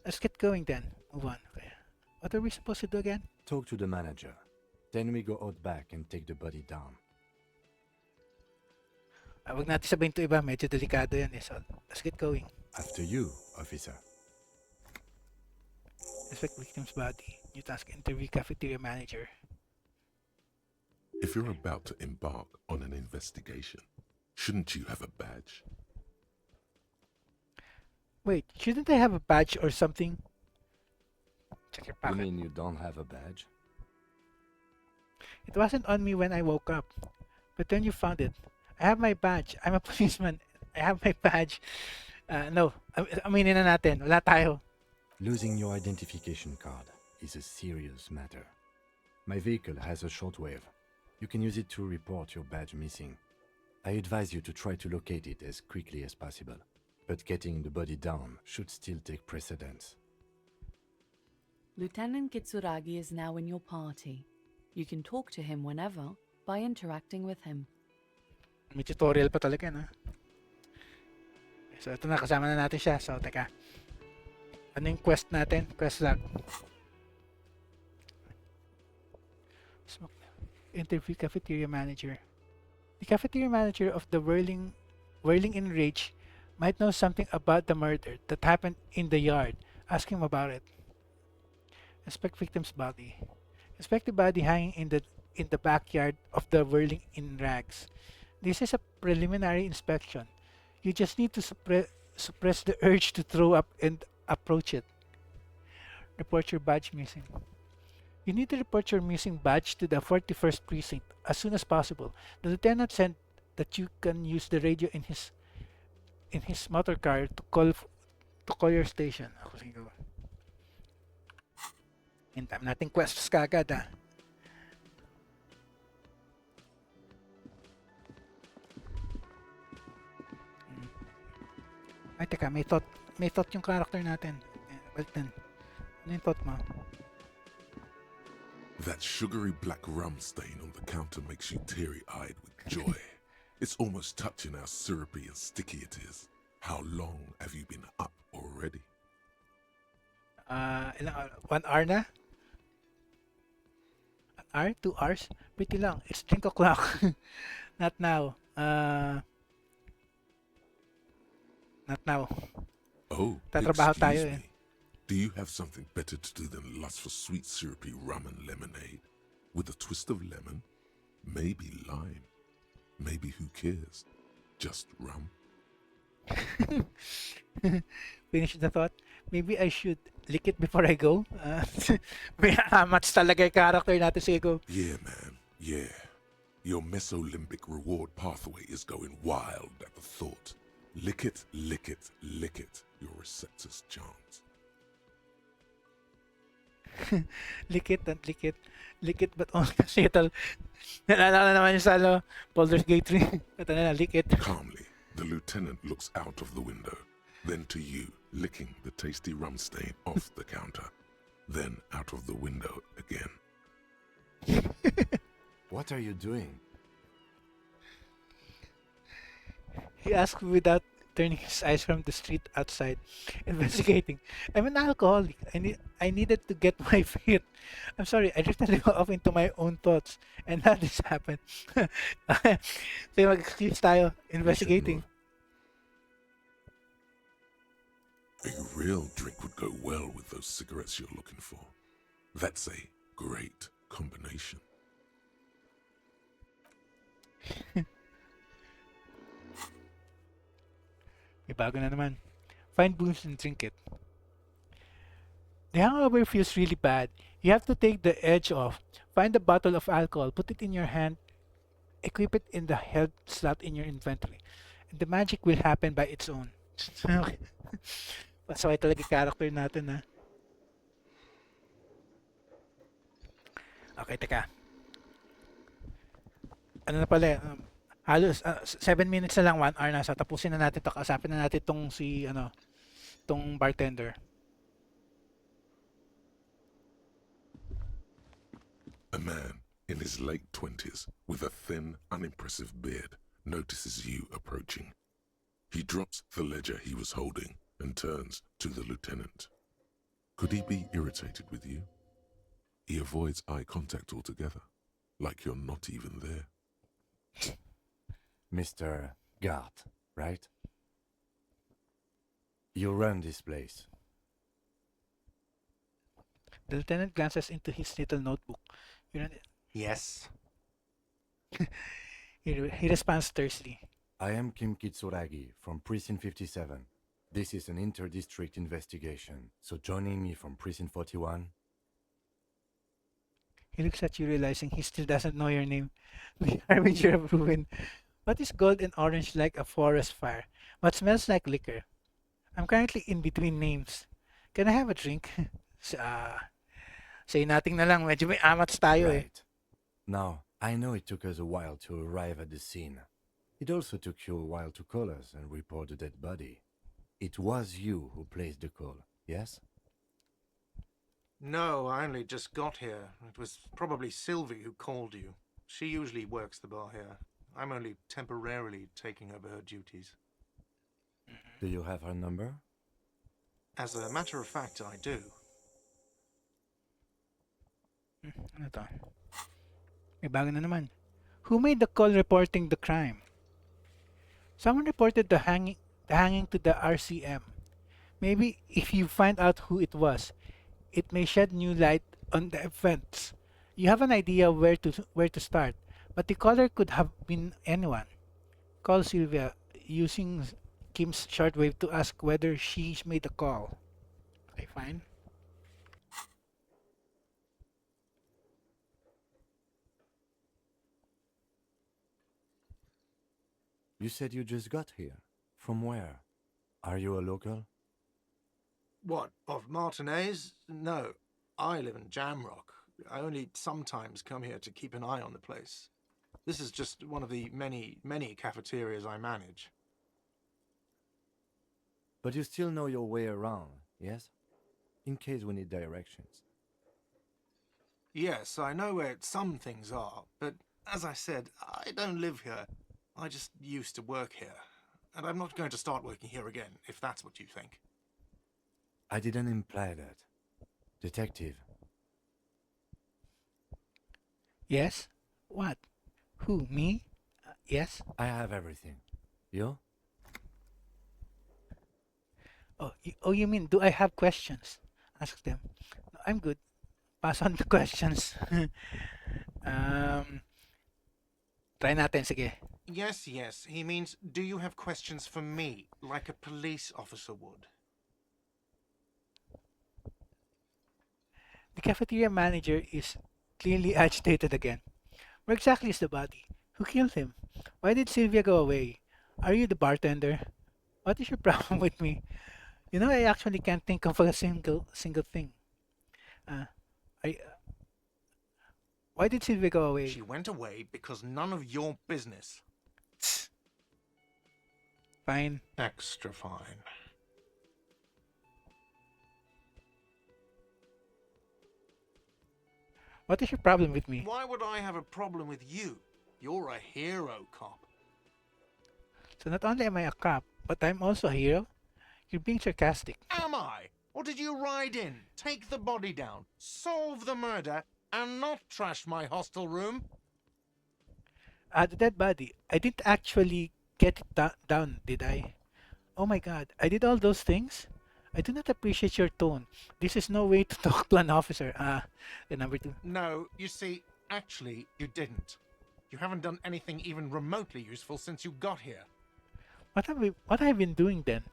Let's get going then. Move on. Okay. What were we supposed to do again? Talk to the manager. Then we go out back and take the body down. Wag natin sabihin to iba. Medyo delikado yan eh. So, let's get going. After you, officer. Inspect victim's body. New task. Interview cafeteria manager. If you're about to embark on an investigation, shouldn't you have a badge? Wait, shouldn't I have a badge or something? Check your You pocket. mean you don't have a badge? It wasn't on me when I woke up. But then you found it. I have my badge. I'm a policeman. I have my badge. No. Aminin na natin. Wala tayo. Losing your identification card is a serious matter. My vehicle has a shortwave. You can use it to report your badge missing. I advise you to try to locate it as quickly as possible. But getting the body down should still take precedence. Lieutenant Kitsuragi is now in your party. You can talk to him whenever, by interacting with him. May tutorial pa talaga, no? So, ito na, kasama na natin siya. So, teka. Ano yung quest natin? Quest log. Interview cafeteria manager. The cafeteria manager of the Whirling in Rage might know something about the murder that happened in the yard. Ask him about it. Inspect victim's body. Inspect the body hanging in the backyard of the Whirling in Rags. This is a preliminary inspection. You just need to suppress the urge to throw up and approach it. Report your badge missing. You need to report your missing badge to the 41st precinct as soon as possible. The lieutenant said that you can use the radio in his motor car to call your station. Ako siguro. Hintam natin quests kagad ah. Ay, teka, may thought yung character natin. Balik din. Ano yung thought mo? That sugary black rum stain on the counter makes you teary-eyed with joy. It's almost touching how syrupy and sticky it is. How long have you been up already? 1 hour na? 1 hour? 2 hours? Pretty long. It's 3 o'clock. Not now. Not now. Oh, Tatrabaho tayo excuse eh. me. Do you have something better to do than lust for sweet syrupy rum and lemonade? With a twist of lemon? Maybe lime. Maybe who cares? Just rum. Finish the thought. Maybe I should lick it before I go. May much talaga yung character natin. Sige, go. Yeah, man. Yeah. Your mesolimbic reward pathway is going wild at the thought. Lick it, lick it, lick it. Your receptors chant. Lick it, don't lick it. Lick it, but only kasi ito. Nalala naman yung sa Baldur's Gate 3. Ito na, lick it. Calmly, the lieutenant looks out of the window, then to you, licking the tasty rum stain off the counter, then out of the window again. What are you doing? He asked without turning his eyes from the street outside, investigating. I'm an alcoholic. I needed to get my feet. I'm sorry, I drifted off into my own thoughts, and now this happened. So mag-excuse tayo, investigating. A real drink would go well with those cigarettes you're looking for. That's a great combination. May bago na naman. Find booze and drink it. The hangover feels really bad. You have to take the edge off. Find a bottle of alcohol, put it in your hand, equip it in the health slot in your inventory. And the magic will happen by its own. Okay. Pasaway talaga yung character natin, ha? Okay, teka. Ano na pala, halos 7 minutes na lang, 1 hour na. So, tapusin na natin ito. Kausapin na natin tong tong bartender. A man in his late 20s with a thin, unimpressive beard notices you approaching. He drops the ledger he was holding and turns to the lieutenant. Could he be irritated with you? He avoids eye contact altogether, like you're not even there. Mr. Gart, right? You run this place. The lieutenant glances into his little notebook. Yes. He responds tersely. I am Kim Kitsuragi from Precinct 57. This is an inter-district investigation, so joining me from Precinct 41. He looks at you, realizing he still doesn't know your name. The harbinger of ruin. What is gold and orange like a forest fire? What smells like liquor? I'm currently in between names. Can I have a drink? Say natin na lang, medyo may amats tayo eh. Right. Now, I know it took us a while to arrive at the scene. It also took you a while to call us and report the dead body. It was you who placed the call, yes? No, I only just got here. It was probably Sylvie who called you. She usually works the bar here. I'm only temporarily taking over her duties. Do you have her number? As a matter of fact, I do. Ano to? May bago na naman. Who made the call reporting the crime? Someone reported the hanging to the RCM. Maybe if you find out who it was, it may shed new light on the events. You have an idea where to start, but the caller could have been anyone. Call Sylvia using Kim's shortwave to ask whether she made the call. Okay, fine. You said you just got here. From where? Are you a local? What, of Martinez? No, I live in Jamrock. I only sometimes come here to keep an eye on the place. This is just one of the many, many cafeterias I manage. But you still know your way around, yes? In case we need directions. Yes, I know where some things are, but as I said, I don't live here. I just used to work here. And I'm not going to start working here again, if that's what you think. I didn't imply that. Detective, Yes? What? Who? Me? Yes? I have everything. You? Oh, you mean, do I have questions? Ask them. No, I'm good. Pass on the questions. um, try natin, sige. Yes, yes. He means, do you have questions for me, like a police officer would? The cafeteria manager is clearly agitated again. Where exactly is the body? Who killed him? Why did Sylvia go away? Are you the bartender? What is your problem with me? You know, I actually can't think of a single thing. Uh, I why did Sylvia go away? She went away because none of your business. Fine. Extra fine. What is your problem with me? Why would I have a problem with you? You're a hero cop. So not only am I a cop, but I'm also a hero. You're being sarcastic. Am I? Or did you ride in, take the body down, solve the murder, and not trash my hostel room? The dead body. I didn't actually get it down, did I? Oh my god, I did all those things? I do not appreciate your tone. This is no way to talk to an officer. And number two. No, you see, actually, you didn't. You haven't done anything even remotely useful since you got here. What have I been doing then?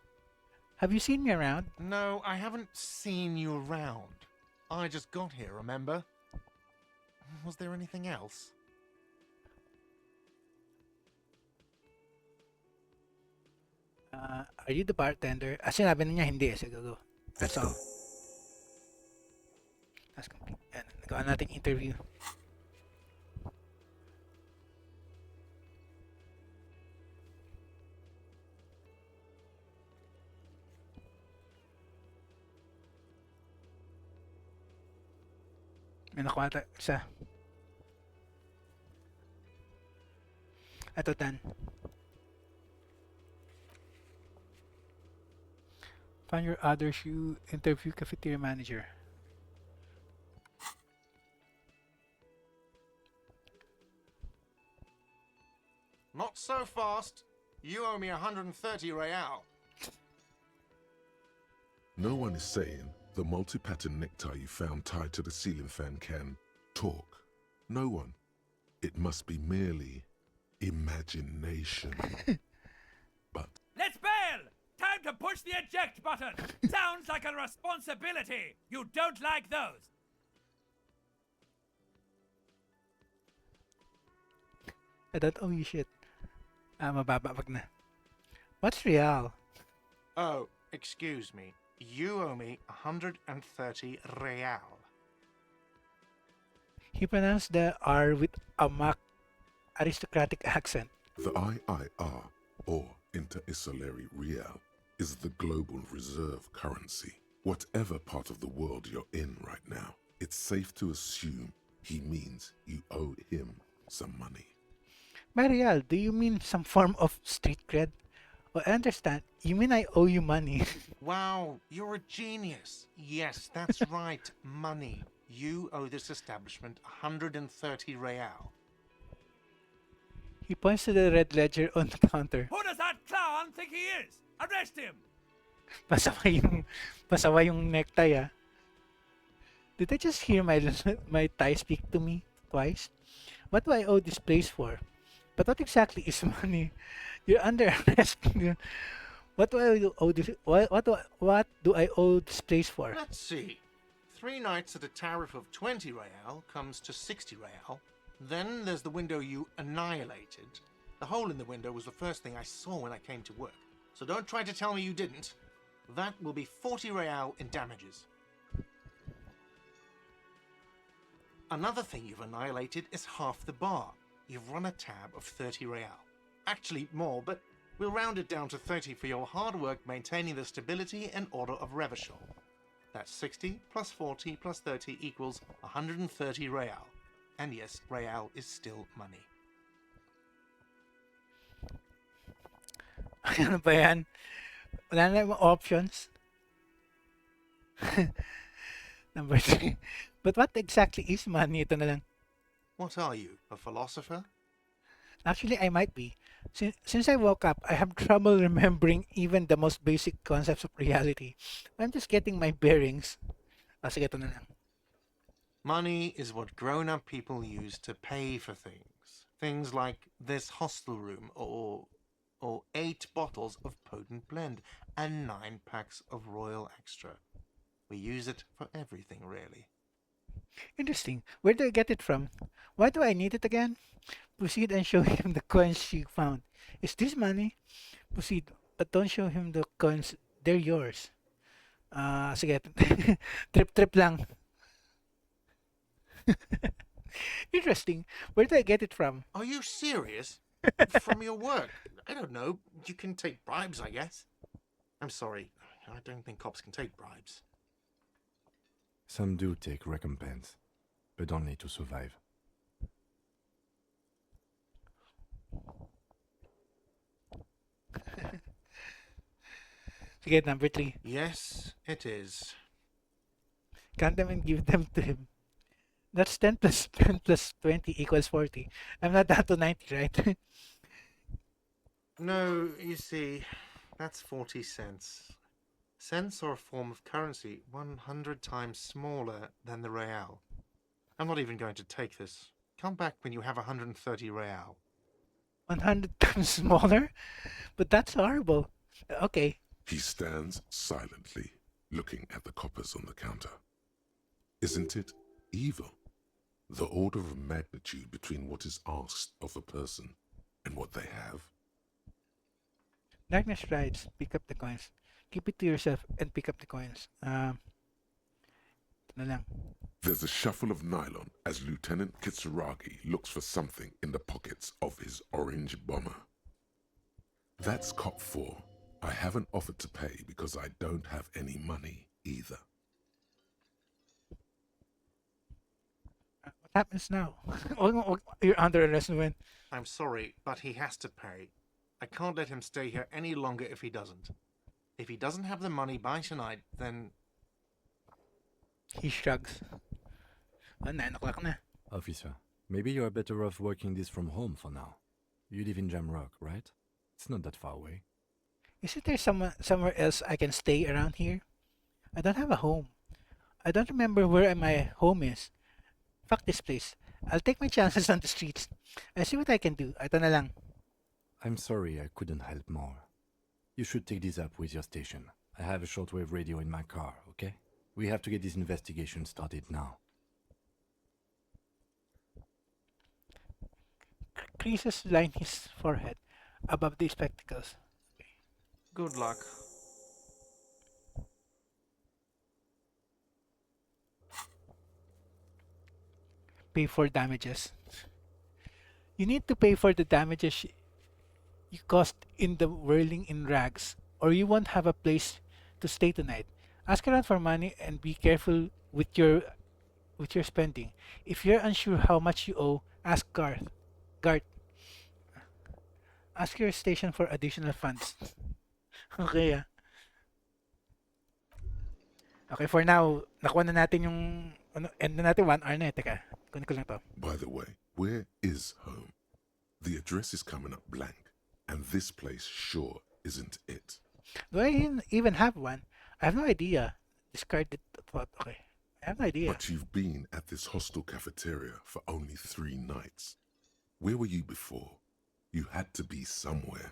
Have you seen me around? No, I haven't seen you around. I just got here, remember? Was there anything else? Are you the bartender? Sinabi na niya hindi. Sige, go. That's all. That's complete. Yan, nagawa nating interview. May nakuha isa. Ito, Dan. Find your other shoe. Interview cafeteria manager. Not so fast. You owe me 130 real. No one is saying the multi-pattern necktie you found tied to the ceiling fan can talk. No one. It must be merely imagination. But Let's bail! Time to push the eject button! Sounds like a responsibility! You don't like those! I don't owe you shit. Mababa wag na. What's real? Oh, excuse me. You owe me 130 real. He pronounced the R with a mock aristocratic accent. the IIR, or Inter-Isolary Real, is the global reserve currency. Whatever part of the world you're in right now, it's safe to assume he means you owe him some money. By real, do you mean some form of street cred? Oh, I understand. You mean I owe you money? Wow, you're a genius. Yes, that's right, money. You owe this establishment 130 real. He points to the red ledger on the counter. Who does that clown think he is? Arrest him! Pasaway yung necktie, ah. Did I just hear my tie speak to me twice? What do I owe this place for? But what exactly is money? You're under arrest. What do I owe this? What do I owe this place for? Let's see. 3 nights at a tariff of 20 real comes to 60 real. Then there's the window you annihilated. The hole in the window was the first thing I saw when I came to work. So don't try to tell me you didn't. That will be 40 real in damages. Another thing you've annihilated is half the bar. You've run a tab of 30 real. Actually more, but we'll round it down to 30 for your hard work maintaining the stability and order of Revachol. That's 60 plus 40 plus 30 equals 130 real. And yes, real is still money. Ano ba yan? Wala na yung options. Number 3. But what exactly is money? Ito na lang. What are you, a philosopher? Actually, I might be. Since I woke up, I have trouble remembering even the most basic concepts of reality. I'm just getting my bearings. Sige, ito na lang. Money is what grown-up people use to pay for things. Things like this hostel room or 8 bottles of potent blend and 9 packs of Royal Extra. We use it for everything, really. Interesting. Where do I get it from? Why do I need it again? Proceed and show him the coins you found. Is this money? Proceed, but don't show him the coins. They're yours. Sige. Trip lang. Interesting. Where do I get it from? Are you serious? From your work? I don't know. You can take bribes, I guess. I'm sorry. I don't think cops can take bribes. Some do take recompense, but only to survive. Sige, number 3. Yes, it is. Count them and give them to him. That's 10 plus 10 plus 20 equals 40. I'm not down to 90, right? No, you see, that's 40 cents. Cents are a form of currency 100 times smaller than the real. I'm not even going to take this. Come back when you have 130 real. 100 times smaller? But that's horrible. Okay. He stands silently, looking at the coppers on the counter. Isn't it evil? The order of magnitude between what is asked of a person and what they have. Darkness rides. Pick up the coins. Keep it to yourself and pick up the coins. Ito na lang. There's a shuffle of nylon as Lieutenant Kitsuragi looks for something in the pockets of his orange bomber. That's cop 4. I haven't offered to pay because I don't have any money either. What happens now? You're under arrest, when? I'm sorry, but he has to pay. I can't let him stay here any longer if he doesn't. If he doesn't have the money by tonight, then... He shrugs. 9 o'clock na. Officer, maybe you are better off working this from home for now. You live in Jamrock, right? It's not that far away. Isn't there somewhere else I can stay around here? I don't have a home. I don't remember where my home is. Fuck this place. I'll take my chances on the streets. I'll see what I can do. Ito na lang. I'm sorry I couldn't help more. You should take this up with your station. I have a shortwave radio in my car, okay? We have to get this investigation started now. Creases line his forehead above the spectacles. Good luck. Pay for damages. You need to pay for the damages you caused in the whirling in rags, or you won't have a place to stay tonight. Ask around for money and be careful with your spending. If you're unsure how much you owe, ask Garth. Guard, ask your station for additional funds. Okay, ah. Okay, for now, nakuha na natin yung end na natin 1 hour na eh. Teka, kunin ko lang to. By the way, where is home? The address is coming up blank, and this place sure isn't it. Do I even have one? I have no idea. Discarded thought. Okay. I have no idea. But you've been at this hostel cafeteria for only 3 nights. Where were you before? You had to be somewhere.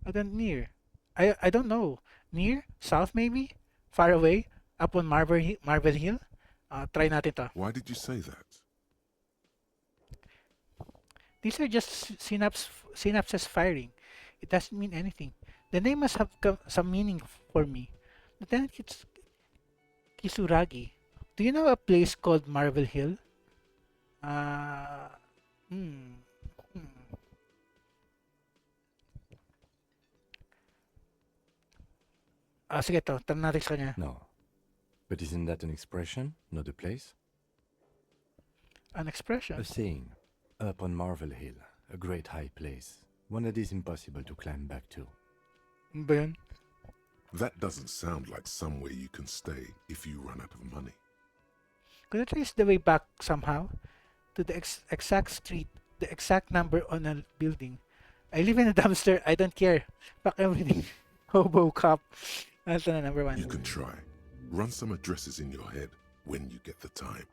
I don't near. I don't know. Near? South maybe? Far away? Up on Marble Hill? Try natin to. Why did you say that? These are just synapses firing. It doesn't mean anything. The name must have some meaning for me. Lieutenant Kisuragi, do you know a place called Marble Hill? Hmm. Sige to. Tanong natin sa kanya. No. But isn't that an expression, not a place? An expression. A saying. Up on Marvel Hill, a great high place. One that is impossible to climb back to. Ano ba yun? That doesn't sound like somewhere you can stay if you run out of money. Could I trace the way back somehow? To the exact street, the exact number on a building. I live in a dumpster. I don't care. Fuck everything. Hobo cop. That's na number 1. You can try. Run some addresses in your head when you get the time.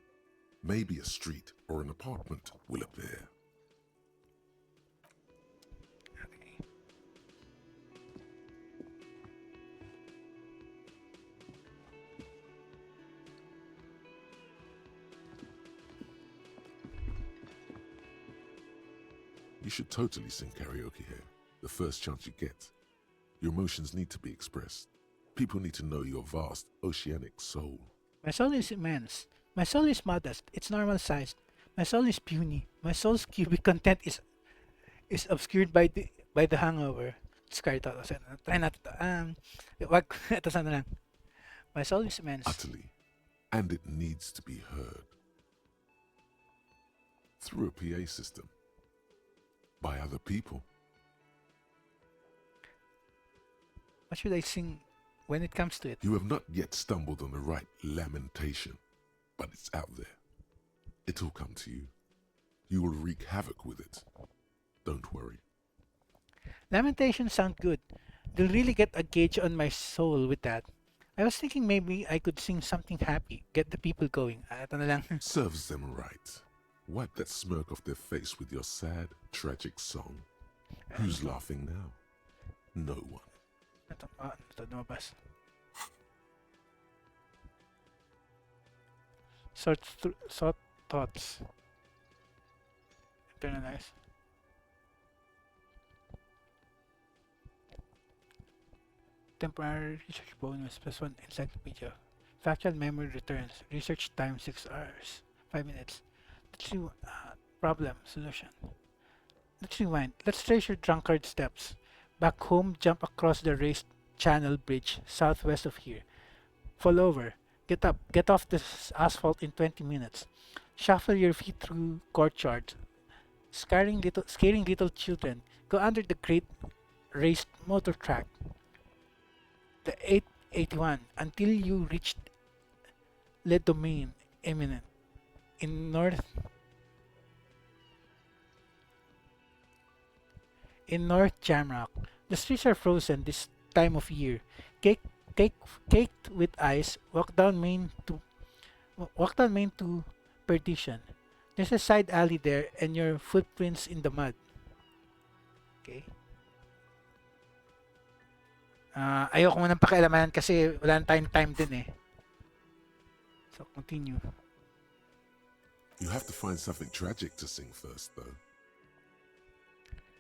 Maybe a street or an apartment will appear. Okay. You should totally sing karaoke here, the first chance you get. Your emotions need to be expressed. People need to know your vast, oceanic soul. My soul is immense. My soul is modest. It's normal sized. My soul is puny. My soul's cubic content is obscured by the hangover. Discard to. Try natin to. Wag. Ito sana lang. My soul is immense. Utterly. And it needs to be heard. Through a PA system. By other people. What should I sing when it comes to it? You have not yet stumbled on the right lamentation, but it's out there. It'll come to you. You will wreak havoc with it. Don't worry. Lamentations sound good. They'll really get a gauge on my soul with that. I was thinking maybe I could sing something happy, get the people going. Ito na lang. Serves them right. Wipe that smirk off their face with your sad, tragic song. Who's laughing now? No one. Ito lumabas. Sort thoughts. Ito na nice. Temporary research bonus +1 encyclopedia. Factual memory returns. Research time 6 hours. 5 minutes. Let's see. Problem. Solution. Let's rewind. Let's trace your drunkard steps. Back home, jump across the raised channel bridge southwest of here. Fall over. Get up. Get off this asphalt in 20 minutes. Shuffle your feet through courtyards. Scaring little children. Go under the great raised motor track. The 881 until you reach Le Domaine imminent. In North Jamrock. The streets are frozen this time of year. Caked with ice. Walk down Main to Perdition. There's a side alley there and your footprints in the mud. Okay. Ayoko munang pakialamanan kasi wala na tayong time din eh. So, continue. You have to find something tragic to sing first, though.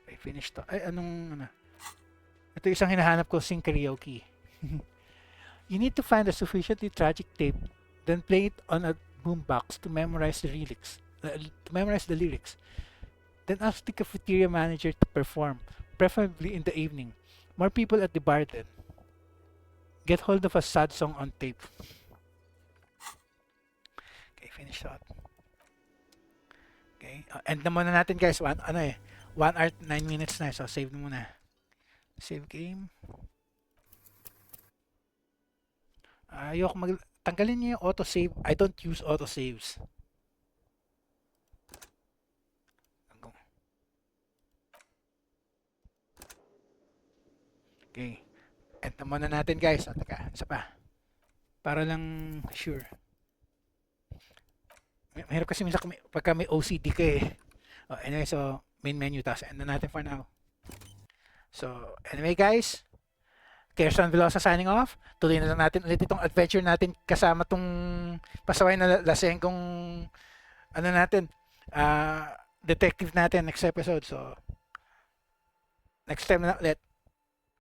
I finished to. Ay, ito isang hinahanap ko, sing karaoke. You need to find a sufficiently tragic tape, then play it on a boombox to memorize the lyrics. Then ask the cafeteria manager to perform, preferably in the evening. More people at the bar then. Get hold of a sad song on tape. Okay, finish that. Okay. Okay. End na muna natin guys. 1 hour 9 minutes na. So save na muna. Save game. Ayoko tanggalin niyo yung autosave. I don't use autosaves. Okay. End na muna natin guys. Teka, isa pa. Para lang sure. Mahirap kasi minsan pagka may OCD ka eh. Anyway, so main menu, tapos end na natin for now. So anyway guys, Kirsten Velosa signing off. Tuloy na lang natin ulit itong adventure natin kasama tong pasaway na laseng kong detective natin next episode. So next time na ulit.